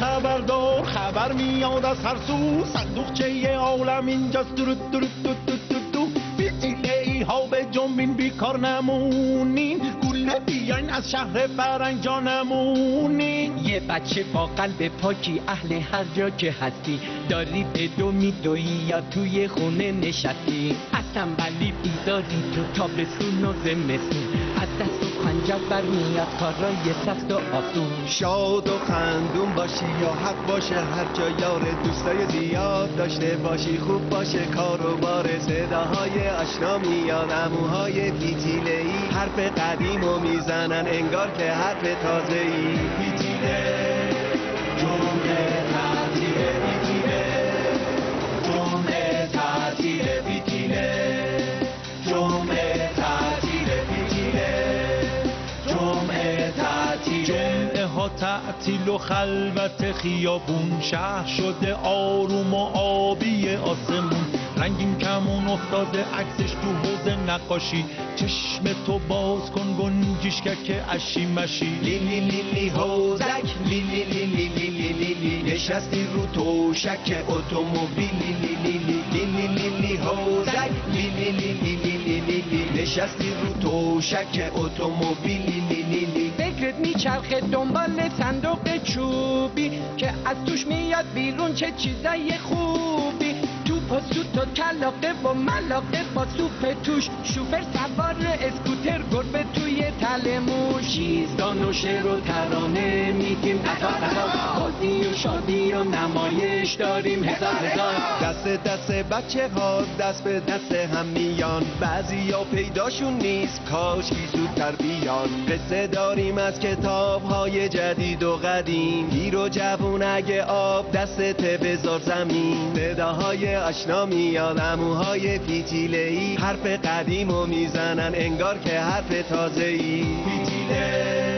خبردار خبر میاد از هر سو، صندوقچه عالم اینجاست. درود درود دو دو دو دو فیتیله ای ها به جنبین بیکار نمونین، گوله بیاین از شهر فرنگجان نمونین. یه بچه با قلب پاکی اهل هر جا که هستی، داری به دو میدوی یا توی خونه نشستی، از تنبلی بیداری تو تابستون و زمستون، از دست و پنجت برمیاد کارای سخت و آسون. شاد و خندون باشی یا حق باشه، هر جا یار دوستای زیاد داشته باشی، خوب باشه کار و بار، صداهای آشنا میاد، عموهای فیتیله‌ای حرف قدیم و میزنن انگار که حرف تازه‌ای. فیتیله جمعه تعطیله، فیتیله جمعه تعطیله، فیتیله جمعه تعطیله، فیتیله جمعه تعطیله. جمعه ها تعطیل و خلوت خیابون، شهر شده آروم و آبی آسمون، رنگین کمون افتاده عکسش تو حوض نقاشی. چشم تو باز کن گنجیشکک اشی مشی. لیلی لیلی حوزک لیلی لیلی لیلی لیلی نشستی رو توشک اتومبیل. لیلی لیلی لیلی لیلی حوزک لیلی لیلی لیلی لیلی نشستی رو توشک اتومبیل. لیلی لیلی فکرت میچرخه دنبال صندوق چوبی که از توش میاد بیرون چه چیزای خوبی. توپ و سوت و کلاقه و ملاقه با سوپ توش. شوفر سوار اسکوتر گربه توی تله موش. چیزدان و شعر و ترانه میگیم قطار قطار. بازی و شادی و نمایش داریم هزار هزار. دست دست بچه ها دست به دست هم میان. بعضی ها پیداشون نیست کاش بی زودتر بیان. قصه داریم از کتاب های جدید و قدیم. پیر و جوون اگه آب دستت بذار زمین. صداهای آشنا میاد عموهای پیتیله‌ای. حرف قدیم و میزنن انگار که حرف تازه‌ای. پیتیله